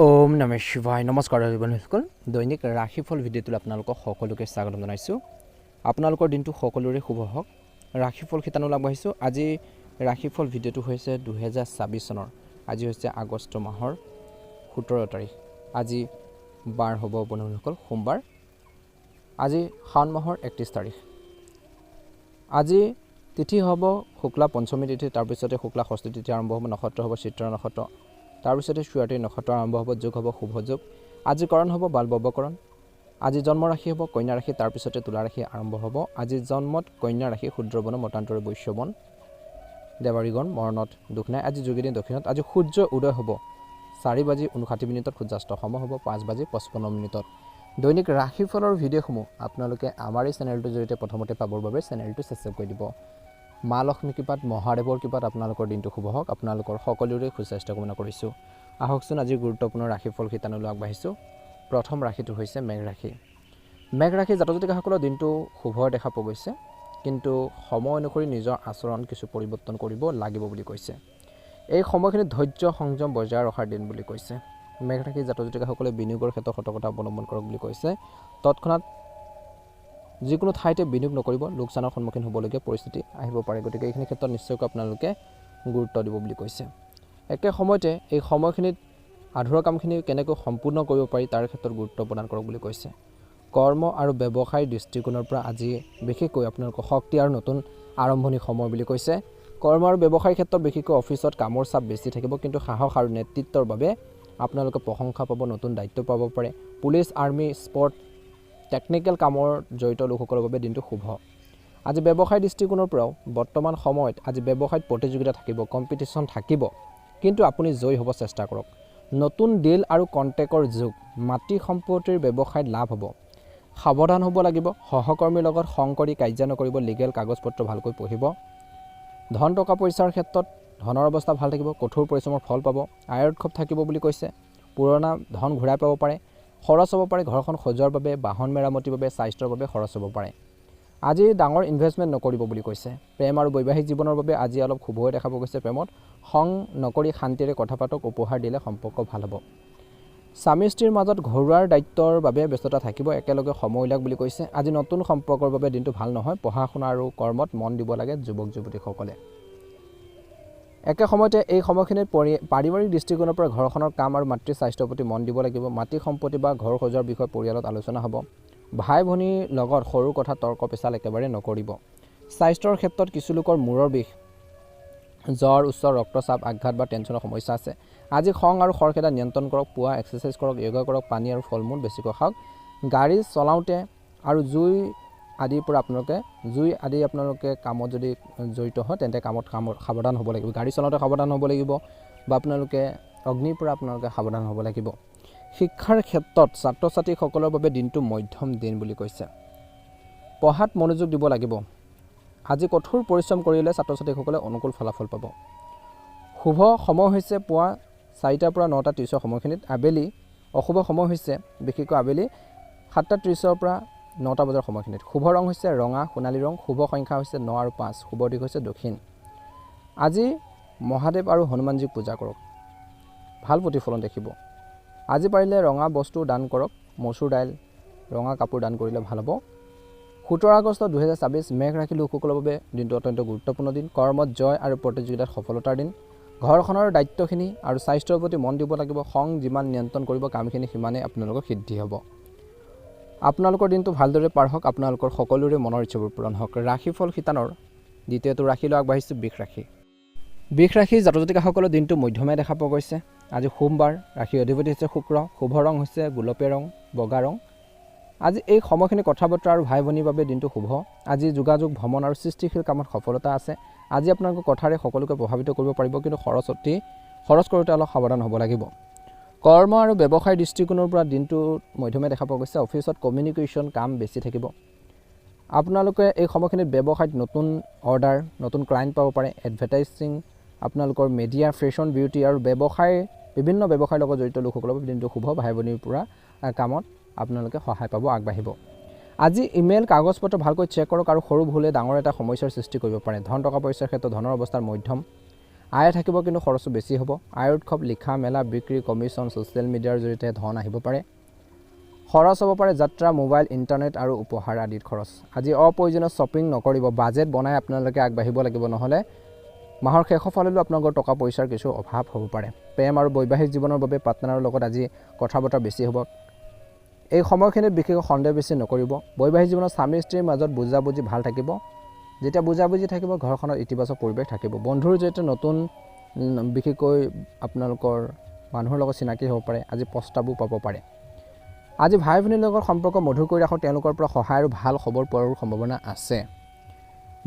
ওম নমঃ শিৱায় নমস্কাৰ বন্ধুসকল দৈনিক ৰাশিফল ভিডিঅ'টোত আপোনালোকক সকলোকে স্বাগতম জনাইছোঁ। আপোনালোকৰ দিনটো সকলোৰে শুভ হওক। ৰাশিফল শিতানো আগবাঢ়িছোঁ। আজি ৰাশিফল ভিডিঅ'টো হৈছে 2024 চনৰ। আজি হৈছে আগষ্ট মাহৰ 17 তাৰিখ। আজি বাৰ হ'ব বন্ধুসকল সোমবাৰ। আজি শাওণ মাহৰ 31 তাৰিখ। আজি তিথি হ'ব শুক্লা পঞ্চমী তিথি, তাৰপিছতে শুক্লা ষষ্ঠী তিথি আৰম্ভ হ'ব, নক্ষত্ৰ হ'ব চিত্ৰা নক্ষত্ৰ, তাৰপিছতে সুৱাতি নক্ষত্ৰ আৰম্ভ হ'ব, যোগ হ'ব শুভ যোগ। আজি কৰণ হ'ব বালবৱকৰণ। আজি জন্ম ৰাশি হ'ব কন্যা ৰাশি, তাৰপিছতে তুলা ৰাশি আৰম্ভ হ'ব। আজি জন্মত কন্যা ৰাশি শূদ্ৰবন মতান্তৰে বৈশ্যবন, দেৱাৰীগণ মৰণত দুখ নাই। আজি যোগিনী দক্ষিণত। আজি সূৰ্য উদয় হ'ব 4:59 সূৰ্যাস্ত সময় হ'ব 5:55 দৈনিক ৰাশিফলৰ ভিডিঅ'সমূহ আপোনালোকে আমাৰ এই চেনেলটোৰ জৰিয়তে প্ৰথমতে পাবৰ বাবে চেনেলটো ছাবস্ক্ৰাইব কৰি দিব। মা লক্ষ্মী কৃপাত মহাদেৱৰ কৃপাত আপোনালোকৰ দিনটো শুভ হওক। আপোনালোকৰ সকলোৰে সুস্বাস্থ্য কামনা কৰিছোঁ। আহকচোন আজি গুৰুত্বপূৰ্ণ ৰাশিফল শিতানলৈ আগবাঢ়িছোঁ। প্ৰথম ৰাশিটো হৈছে মেঘ ৰাশি। মেঘ ৰাশি জাতক জাতিকাসকলৰ দিনটো শুভ দেখা পোৱা গৈছে, কিন্তু সময় অনুসৰি নিজৰ আচৰণ কিছু পৰিৱৰ্তন কৰিব লাগিব বুলি কৈছে। এই সময়খিনিত ধৈৰ্য সংযম বজাই ৰখাৰ দিন বুলি কৈছে। মেঘ ৰাশি জাতক জাতিকাসকলে বিনিয়োগৰ ক্ষেত্ৰত সতৰ্কতা অৱলম্বন কৰক বুলি কৈছে। তৎক্ষণাত যিকোনো ঠাইতে বিনিয়োগ নকৰিব, লোকচানৰ সন্মুখীন হ'বলগীয়া পৰিস্থিতি আহিব পাৰে। গতিকে এইখিনি ক্ষেত্ৰত নিশ্চয়কৈ আপোনালোকে গুৰুত্ব দিব বুলি কৈছে। একে সময়তে এই সময়খিনিত আধৰুৱা কামখিনি কেনেকৈ সম্পূৰ্ণ কৰিব পাৰি তাৰ ক্ষেত্ৰত গুৰুত্ব প্ৰদান কৰক বুলি কৈছে। কৰ্ম আৰু ব্যৱসায়ৰ দৃষ্টিকোণৰ পৰা আজি বিশেষকৈ আপোনালোকৰ শক্তি আৰু নতুন আৰম্ভণি সময় বুলি কৈছে। কৰ্ম আৰু ব্যৱসায়ৰ ক্ষেত্ৰত বিশেষকৈ অফিচত কামৰ চাপ বেছি থাকিব, কিন্তু সাহস আৰু নেতৃত্বৰ বাবে আপোনালোকে প্ৰশংসা পাব, নতুন দায়িত্ব পাব পাৰে। পুলিচ আৰ্মি স্পৰ্ট টেকনিকেল কামৰ জড়িত লোকসকলৰ বাবে দিনটো শুভ। আজি ব্যৱসায় দৃষ্টিকোণৰ পৰাও বৰ্তমান সময়ত আজি ব্যৱসায়ত প্ৰতিযোগিতা থাকিব, কম্পিটিশ্যন থাকিব, কিন্তু আপুনি জয়ী হ'ব চেষ্টা কৰক। নতুন ডিল আৰু কণ্টেক্টৰ যুগ। মাটি সম্পত্তিৰ ব্যৱসায়ত লাভ হ'ব। সাৱধান হ'ব লাগিব। সহকৰ্মীৰ লগত খং কৰি কাজিয়া নকৰিব। লিগেল কাগজ পত্ৰ ভালকৈ পঢ়িব। ধন টকা পইচাৰ ক্ষেত্ৰত ধনৰ অৱস্থা ভাল থাকিব, কঠোৰ পৰিশ্ৰমৰ ফল পাব। আয়ৰ উৎসৱ থাকিব বুলি কৈছে। পুৰণা ধন ঘূৰাই পাব পাৰে, খৰচ হ'ব পাৰে। ঘৰখন সজোৱাৰ বাবে, বাহন মেৰামতিৰ বাবে, স্বাস্থ্যৰ বাবে খৰচ হ'ব পাৰে। আজি ডাঙৰ ইনভেষ্টমেণ্ট নকৰিব বুলি কৈছে। প্ৰেম আৰু বৈবাহিক জীৱনৰ বাবে আজি অলপ শুভ হৈ দেখা পোৱা গৈছে। প্ৰেমত খং নকৰি শান্তিৰে কথা পাতক। উপহাৰ দিলে সম্পৰ্ক ভাল হ'ব। স্বামী স্ত্ৰীৰ মাজত ঘৰুৱাৰ দায়িত্বৰ বাবে ব্যস্ততা থাকিব, একেলগে সময় উলিয়াওক বুলি কৈছে। আজি নতুন সম্পৰ্কৰ বাবে দিনটো ভাল নহয়। পঢ়া শুনা আৰু কৰ্মত মন দিব লাগে যুৱক যুৱতীসকলে। একে সময়তে এই সময়খিনিত পাৰিবাৰিক দৃষ্টিকোণৰ পৰা ঘৰখনৰ কাম আৰু মাতৃ স্বাস্থ্যৰ প্ৰতি মন দিব লাগিব। মাটি সম্পত্তি বা ঘৰ সজোৱাৰ বিষয়ে পৰিয়ালত আলোচনা হ'ব। ভাই ভনীৰ লগত সৰু কথা তৰ্ক পেচাল একেবাৰে নকৰিব। স্বাস্থ্যৰ ক্ষেত্ৰত কিছু লোকৰ মূৰৰ বিষ, জ্বৰ, উচ্চ ৰক্তচাপ, আঘাত বা টেনচনৰ সমস্যা আছে। আজি খং আৰু খৰখেদা নিয়ন্ত্ৰণ কৰক। পুৱা এক্সাৰচাইজ কৰক, য়োগা কৰক, পানী আৰু ফল মূল বেছিকৈ খাওক। গাড়ী চলাওঁতে আৰু জুই আদিৰ পৰা আপোনালোকে কামত যদি জড়িত হয় তেন্তে কামত সাৱধান হ'ব লাগিব। গাড়ী চলাওঁতে সাৱধান হ'ব লাগিব, বা আপোনালোকে অগ্নিৰ পৰা সাৱধান হ'ব লাগিব। শিক্ষাৰ ক্ষেত্ৰত ছাত্ৰ ছাত্ৰীসকলৰ বাবে দিনটো মধ্যম দিন বুলি কৈছে। পঢ়াত মনোযোগ দিব লাগিব। আজি কঠোৰ পৰিশ্ৰম কৰিলে ছাত্ৰ ছাত্ৰীসকলে অনুকূল ফলাফল পাব। শুভ সময় হৈছে পুৱা 4টাৰ পৰা 9:30 সময়খিনিত। আবেলি অশুভ সময় হৈছে বিশেষকৈ আবেলি 7:30 পৰা 9টা বজাৰ সময়খিনিত। শুভ ৰং হৈছে ৰঙা সোণালী ৰং। শুভ সংখ্যা হৈছে 9 আৰু 5। শুভ দিশ হৈছে দক্ষিণ। আজি মহাদেৱ আৰু হনুমানজীক পূজা কৰক, ভাল প্ৰতিফলন দেখিব। আজি পাৰিলে ৰঙা বস্তু দান কৰক। মচুৰ দাইল, ৰঙা কাপোৰ দান কৰিলে ভাল হ'ব। 17 আগষ্ট 2024 মেঘ ৰাশি লোকসকলৰ বাবে দিনটো অত্যন্ত গুৰুত্বপূৰ্ণ দিন। কৰ্মত জয় আৰু প্ৰতিযোগিতাত সফলতাৰ দিন। ঘৰখনৰ দায়িত্বখিনি আৰু স্বাস্থ্যৰ প্ৰতি মন দিব লাগিব। খং যিমান নিয়ন্ত্ৰণ কৰিব, কামখিনি সিমানেই আপোনালোকৰ সিদ্ধি হ'ব। আপোনালোকৰ দিনটো ভালদৰে পাৰ হওক। আপোনালোকৰ সকলোৰে মনৰ ইচ্ছাবোৰ পূৰণ হওক। ৰাশিফল শিতানৰ দ্বিতীয়টো ৰাশিলৈ আগবাঢ়িছোঁ, বৃষ ৰাশি। বৃষ ৰাশি জাতক জাতিকাসকলৰ দিনটো মধ্যমে দেখা পোৱা গৈছে। আজি সোমবাৰ। ৰাশিৰ অধিপতি হৈছে শুক্ৰ। শুভ ৰং হৈছে গোলপীয়া ৰং, বগা ৰং। আজি এই সময়খিনি কথা বতৰা আৰু ভাই ভনীৰ বাবে দিনটো শুভ। আজি যোগাযোগ, ভ্ৰমণ আৰু সৃষ্টিশীল কামত সফলতা আছে। আজি আপোনালোকৰ কথাৰে সকলোকে প্ৰভাৱিত কৰিব পাৰিব, কিন্তু খৰচ কৰোঁতে অলপ সাৱধান হ'ব লাগিব। কৰ্ম আৰু ব্যৱসায়ৰ দৃষ্টিকোণৰ পৰা দিনটো মধ্যমে দেখা পোৱা গৈছে। অফিচত কমিউনিকেশ্যন কাম বেছি থাকিব। আপোনালোকে এই সময়খিনিত ব্যৱসায়ত নতুন অৰ্ডাৰ, নতুন ক্লাইণ্ট পাব পাৰে। এডভাৰটাইজিং, আপোনালোকৰ মিডিয়া, ফেশ্বন, বিউটি আৰু বিভিন্ন ব্যৱসায়ৰ লগত জড়িত লোকসকলৰ বাবে দিনটো শুভ। ভাই ভনীৰ পৰা কামত আপোনালোকে সহায় পাব, আগবাঢ়িব। আজি ইমেইল কাগজ পত্ৰ ভালকৈ চেক কৰক, আৰু সৰু ভুলে ডাঙৰ এটা সমস্যাৰ সৃষ্টি কৰিব পাৰে। ধন টকা পইচাৰ ক্ষেত্ৰত ধনৰ অৱস্থাৰ মধ্যম। আয় থাকিব কিন্তু খৰচো বেছি হ'ব। আয় উৎসৱ লিখা মেলা বিক্ৰী কমিশ্যন ছ'চিয়েল মিডিয়াৰ জৰিয়তে ধন আহিব পাৰে। খৰচ হ'ব পাৰে যাত্ৰা মোবাইল ইণ্টাৰনেট আৰু উপহাৰ আদিৰ খৰচ। আজি অপ্ৰয়োজনীয় শ্বপিং নকৰিব, বাজেট বনাই আপোনালোকে আগবাঢ়িব লাগিব, নহ'লে মাহৰ শেষৰ ফালেও আপোনালোকৰ টকা পইচাৰ কিছু অভাৱ হ'ব পাৰে। প্ৰেম আৰু বৈবাহিক জীৱনৰ বাবে পাৰ্টনাৰৰ লগত আজি কথা বতৰা বেছি হ'ব। এই সময়খিনিত বিশেষকৈ সন্দেহ বেছি নকৰিব। বৈবাহিক জীৱনত স্বামী স্ত্ৰীৰ মাজত বুজাবুজি ভাল থাকিব। যেতিয়া বুজাবুজি থাকিব ঘৰখনত ইতিবাচক পৰিৱেশ থাকিব। বন্ধুৰ জৰিয়তে নতুন বিশেষকৈ আপোনালোকৰ মানুহৰ লগত চিনাকি হ'ব পাৰে। আজি প্ৰস্তাৱো পাব পাৰে। আজি ভাই ভনীৰ লগত সম্পৰ্ক মধুৰ কৰি ৰাখক, তেওঁলোকৰ পৰা সহায় আৰু ভাল খবৰ পোৱাৰ সম্ভাৱনা আছে।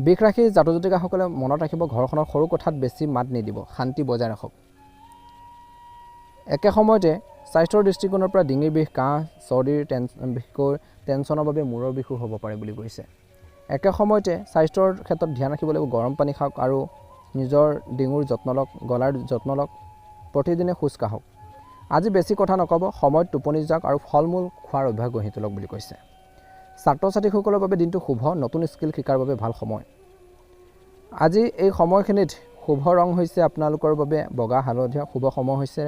বৃষ ৰাশিৰ জাতক জাতিকাসকলে মনত ৰাখিব, ঘৰখনৰ সৰু কথাত বেছি মাত নিদিব, শান্তি বজাই ৰাখক। একে সময়তে স্বাস্থ্যৰ দৃষ্টিকোণৰ পৰা ডিঙিৰ বিষ, কাহ, চৰ্দিৰ বিশেষকৈ টেনশ্যনৰ বাবে মূৰৰ বিষো হ'ব পাৰে বুলি কৈছে। একে সময়তে স্বাস্থ্যৰ ক্ষেত্ৰত ধ্যান ৰাখিব লাগিব। গৰম পানী খাওক আৰু নিজৰ ডিঙুৰ যত্ন লওক, গলাৰ যত্ন লওক, প্ৰতিদিনে খোজ কাঢ়ক। আজি বেছি কথা নক'ব, সময়ত টোপনি যাওক আৰু ফল মূল খোৱাৰ অভ্যাস গঢ়ি তোলক বুলি কৈছে। ছাত্ৰ ছাত্ৰীসকলৰ বাবে দিনটো শুভ, নতুন স্কিল শিকাৰ বাবে ভাল সময়। আজি এই সময়খিনিত শুভ ৰং হৈছে আপোনালোকৰ বাবে বগা হালধীয়া। শুভ সময় হৈছে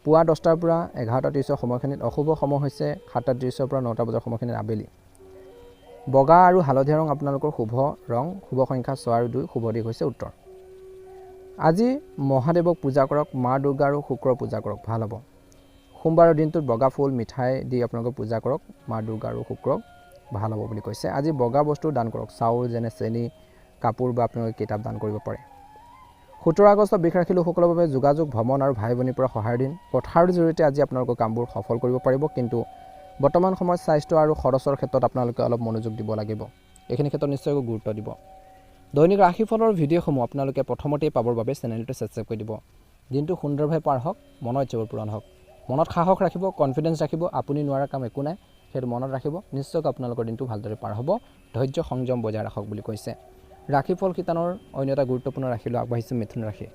পুৱা 10টাৰ পৰা 11:30 সময়খিনিত। অশুভ সময় হৈছে 7:30 পৰা 9টা বজাৰ সময়খিনিত আবেলি। বগা আৰু হালধীয়া ৰং আপোনালোকৰ শুভ ৰং। শুভ সংখ্যা 6 আৰু 2। শুভ দিশ হৈছে উত্তৰ। আজি মহাদেৱক পূজা কৰক, মা দুৰ্গা আৰু শুক্ৰৰ পূজা কৰক, ভাল হ'ব। সোমবাৰৰ দিনটোত বগা ফুল মিঠাই দি আপোনালোকে পূজা কৰক মা দুৰ্গা আৰু শুক্ৰক, ভাল হ'ব বুলি কৈছে। আজি বগা বস্তু দান কৰক, চাউল যেনে চেনি, কাপোৰ বা আপোনালোকে কিতাপ দান কৰিব পাৰে। 17 আগষ্ট বৃষ ৰাশি লোকসকলৰ বাবে যোগাযোগ, ভ্ৰমণ আৰু ভাই ভনীৰ পৰা সহায়ৰ দিন। কথাৰ জৰিয়তে আজি আপোনালোকৰ কামবোৰ সফল কৰিব পাৰিব, কিন্তু বৰ্তমান সময়ত স্বাস্থ্য আৰু খৰচৰ ক্ষেত্ৰত আপোনালোকে অলপ মনোযোগ দিব লাগিব। এইখিনি ক্ষেত্ৰত নিশ্চয়কৈ গুৰুত্ব দিব। দৈনিক ৰাশিফলৰ ভিডিঅ'সমূহ আপোনালোকে প্ৰথমতেই পাবৰ বাবে চেনেলটো ছাবস্ক্ৰাইব কৰি দিব। দিনটো সুন্দৰভাৱে পাৰ হওক, মনৰ ইচ্ছাবোৰ পূৰণ হওক। মনত সাহস ৰাখিব, কনফিডেঞ্চ ৰাখিব, আপুনি নোৱাৰা কাম একো নাই, সেইটো মনত ৰাখিব। নিশ্চয়কৈ আপোনালোকৰ দিনটো ভালদৰে পাৰ হ'ব। ধৈৰ্য সংযম বজাই ৰাখক বুলি কৈছে। ৰাশিফল শিতানৰ অন্য এটা গুৰুত্বপূৰ্ণ ৰাশিলৈ আগবাঢ়িছে মিথুন ৰাশি।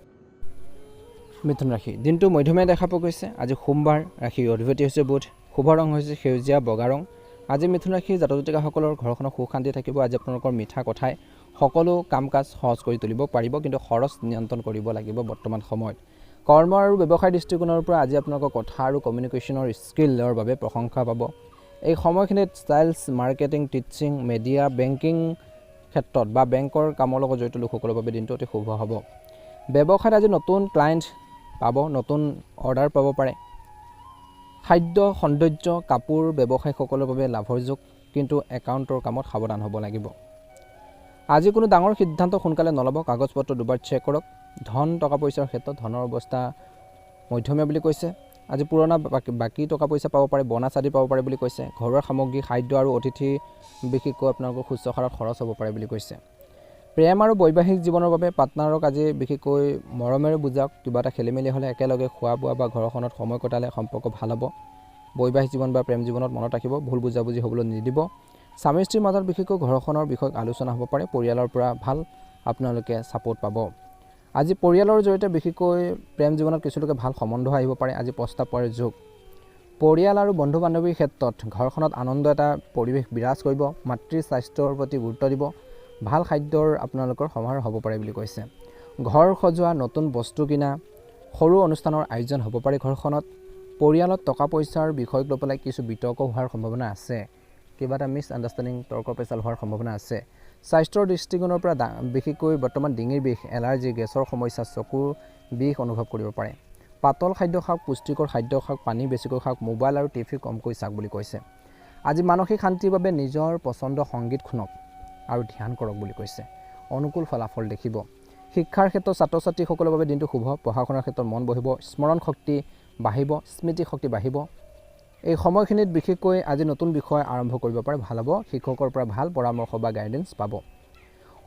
মিথুন ৰাশি দিনটো মধ্যমীয়া দেখা পোৱা গৈছে। আজি সোমবাৰ, ৰাশিৰ অধিপতি হৈছে বুধ। শুভ ৰং হৈছে সেউজীয়া বগা ৰং। আজি মিথুন ৰাশিৰ জাতক জাতিকাসকলৰ ঘৰখনত সুখ শান্তি থাকিব। আজি আপোনালোকৰ মিঠা কথাই সকলো কাম কাজ সহজ কৰি তুলিব পাৰিব, কিন্তু খৰচ নিয়ন্ত্ৰণ কৰিব লাগিব বৰ্তমান সময়ত। কৰ্ম আৰু ব্যৱসায়ৰ দৃষ্টিকোণৰ পৰা আজি আপোনালোকৰ কথা আৰু কমিউনিকেশ্যনৰ স্কিলৰ বাবে প্ৰশংসা পাব। এই সময়খিনিত sales, marketing, teaching, media, banking ক্ষেত্ৰত বা বেংকৰ কামৰ লগত জড়িত লোকসকলৰ বাবে দিনটো অতি শুভ হ'ব। ব্যৱসায়ত আজি নতুন ক্লায়েণ্ট পাব, নতুন অৰ্ডাৰ পাব পাৰে। খাদ্য, সৌন্দৰ্য, কাপোৰ ব্যৱসায়ীসকলৰ বাবে লাভৰ যোগ, কিন্তু একাউণ্টৰ কামত সাৱধান হ'ব লাগিব। আজি কোনো ডাঙৰ সিদ্ধান্ত সোনকালে নল'ব, কাগজ পত্ৰ দুবাৰ চেক কৰক। ধন টকা পইচাৰ ক্ষেত্ৰত ধনৰ অৱস্থা মধ্যমীয়া বুলি কৈছে। আজি পুৰণা বাকী টকা পইচা পাব পাৰে, বনাছ আদি পাব পাৰে বুলি কৈছে। ঘৰুৱা সামগ্ৰী, খাদ্য আৰু অতিথি বিশেষকৈ আপোনালোকৰ শুশ্ৰূষাত খৰচ হ'ব পাৰে বুলি কৈছে। প্ৰেম আৰু বৈবাহিক জীৱনৰ বাবে পাৰ্টনাৰক আজি বিশেষকৈ মৰমেৰে বুজাওক। কিবা এটা খেলি মেলি হ'লে একেলগে খোৱা বোৱা বা ঘৰখনত সময় কটালে সম্পৰ্ক ভাল হ'ব। বৈবাহিক জীৱন বা প্ৰেম জীৱনত মনত ৰাখিব, ভুল বুজাবুজি হ'বলৈ নিদিব। স্বামী স্ত্ৰীৰ মাজত বিশেষকৈ ঘৰখনৰ বিষয়ত আলোচনা হ'ব পাৰে। পৰিয়ালৰ পৰা ভাল আপোনালোকে ছাপোৰ্ট পাব। আজি পৰিয়ালৰ জৰিয়তে বিশেষকৈ প্ৰেম জীৱনত কিছু লোকে ভাল সম্বন্ধ আহিব পাৰে। আজি প্ৰস্তাৱ পোৱাৰ যোগ। পৰিয়াল আৰু বন্ধু বান্ধৱীৰ ক্ষেত্ৰত ঘৰখনত আনন্দ এটা পৰিৱেশ বিৰাজ কৰিব। মাতৃৰ স্বাস্থ্যৰ প্ৰতি গুৰুত্ব দিব। ভাল খাদ্যৰ আপোনালোকৰ সমাহাৰ হ'ব পাৰে বুলি কৈছে। ঘৰ সজোৱা, নতুন বস্তু কিনা, সৰু অনুষ্ঠানৰ আয়োজন হ'ব পাৰে ঘৰখনত। পৰিয়ালত টকা পইচাৰ বিষয়ক লৈ পেলাই কিছু বিতৰ্ক হোৱাৰ সম্ভাৱনা আছে। কিবা এটা মিছ আণ্ডাৰষ্টেণ্ডিং, তৰ্ক পেচাল হোৱাৰ সম্ভাৱনা আছে। স্বাস্থ্যৰ দৃষ্টিকোণৰ পৰা বিশেষকৈ বৰ্তমান ডিঙিৰ বিষ, এলাৰ্জি, গেছৰ সমস্যা, চকুৰ বিষ অনুভৱ কৰিব পাৰে। পাতল খাদ্য খাওক, পুষ্টিকৰ খাদ্য খাওক, পানী বেছিকৈ খাওক, মোবাইল আৰু টিভি কমকৈ চাওক বুলি কৈছে। আজি মানসিক শান্তিৰ বাবে নিজৰ পচন্দ সংগীত শুনক আৰু ধ্যান কৰক বুলি কৈছে। অনুকূল ফলাফল দেখিব। শিক্ষাৰ ক্ষেত্ৰত ছাত্ৰ ছাত্ৰীসকলৰ বাবে দিনটো শুভ। পঢ়া শুনাৰ ক্ষেত্ৰত মন বহিব, স্মৰণ শক্তি বাঢ়িব, স্মৃতি শক্তি বাঢ়িব। এই সময়খিনিত বিশেষকৈ আজি নতুন বিষয় আৰম্ভ কৰিব পাৰে, ভাল হ'ব। শিক্ষকৰ পৰা ভাল পৰামৰ্শ বা গাইডেঞ্চ পাব।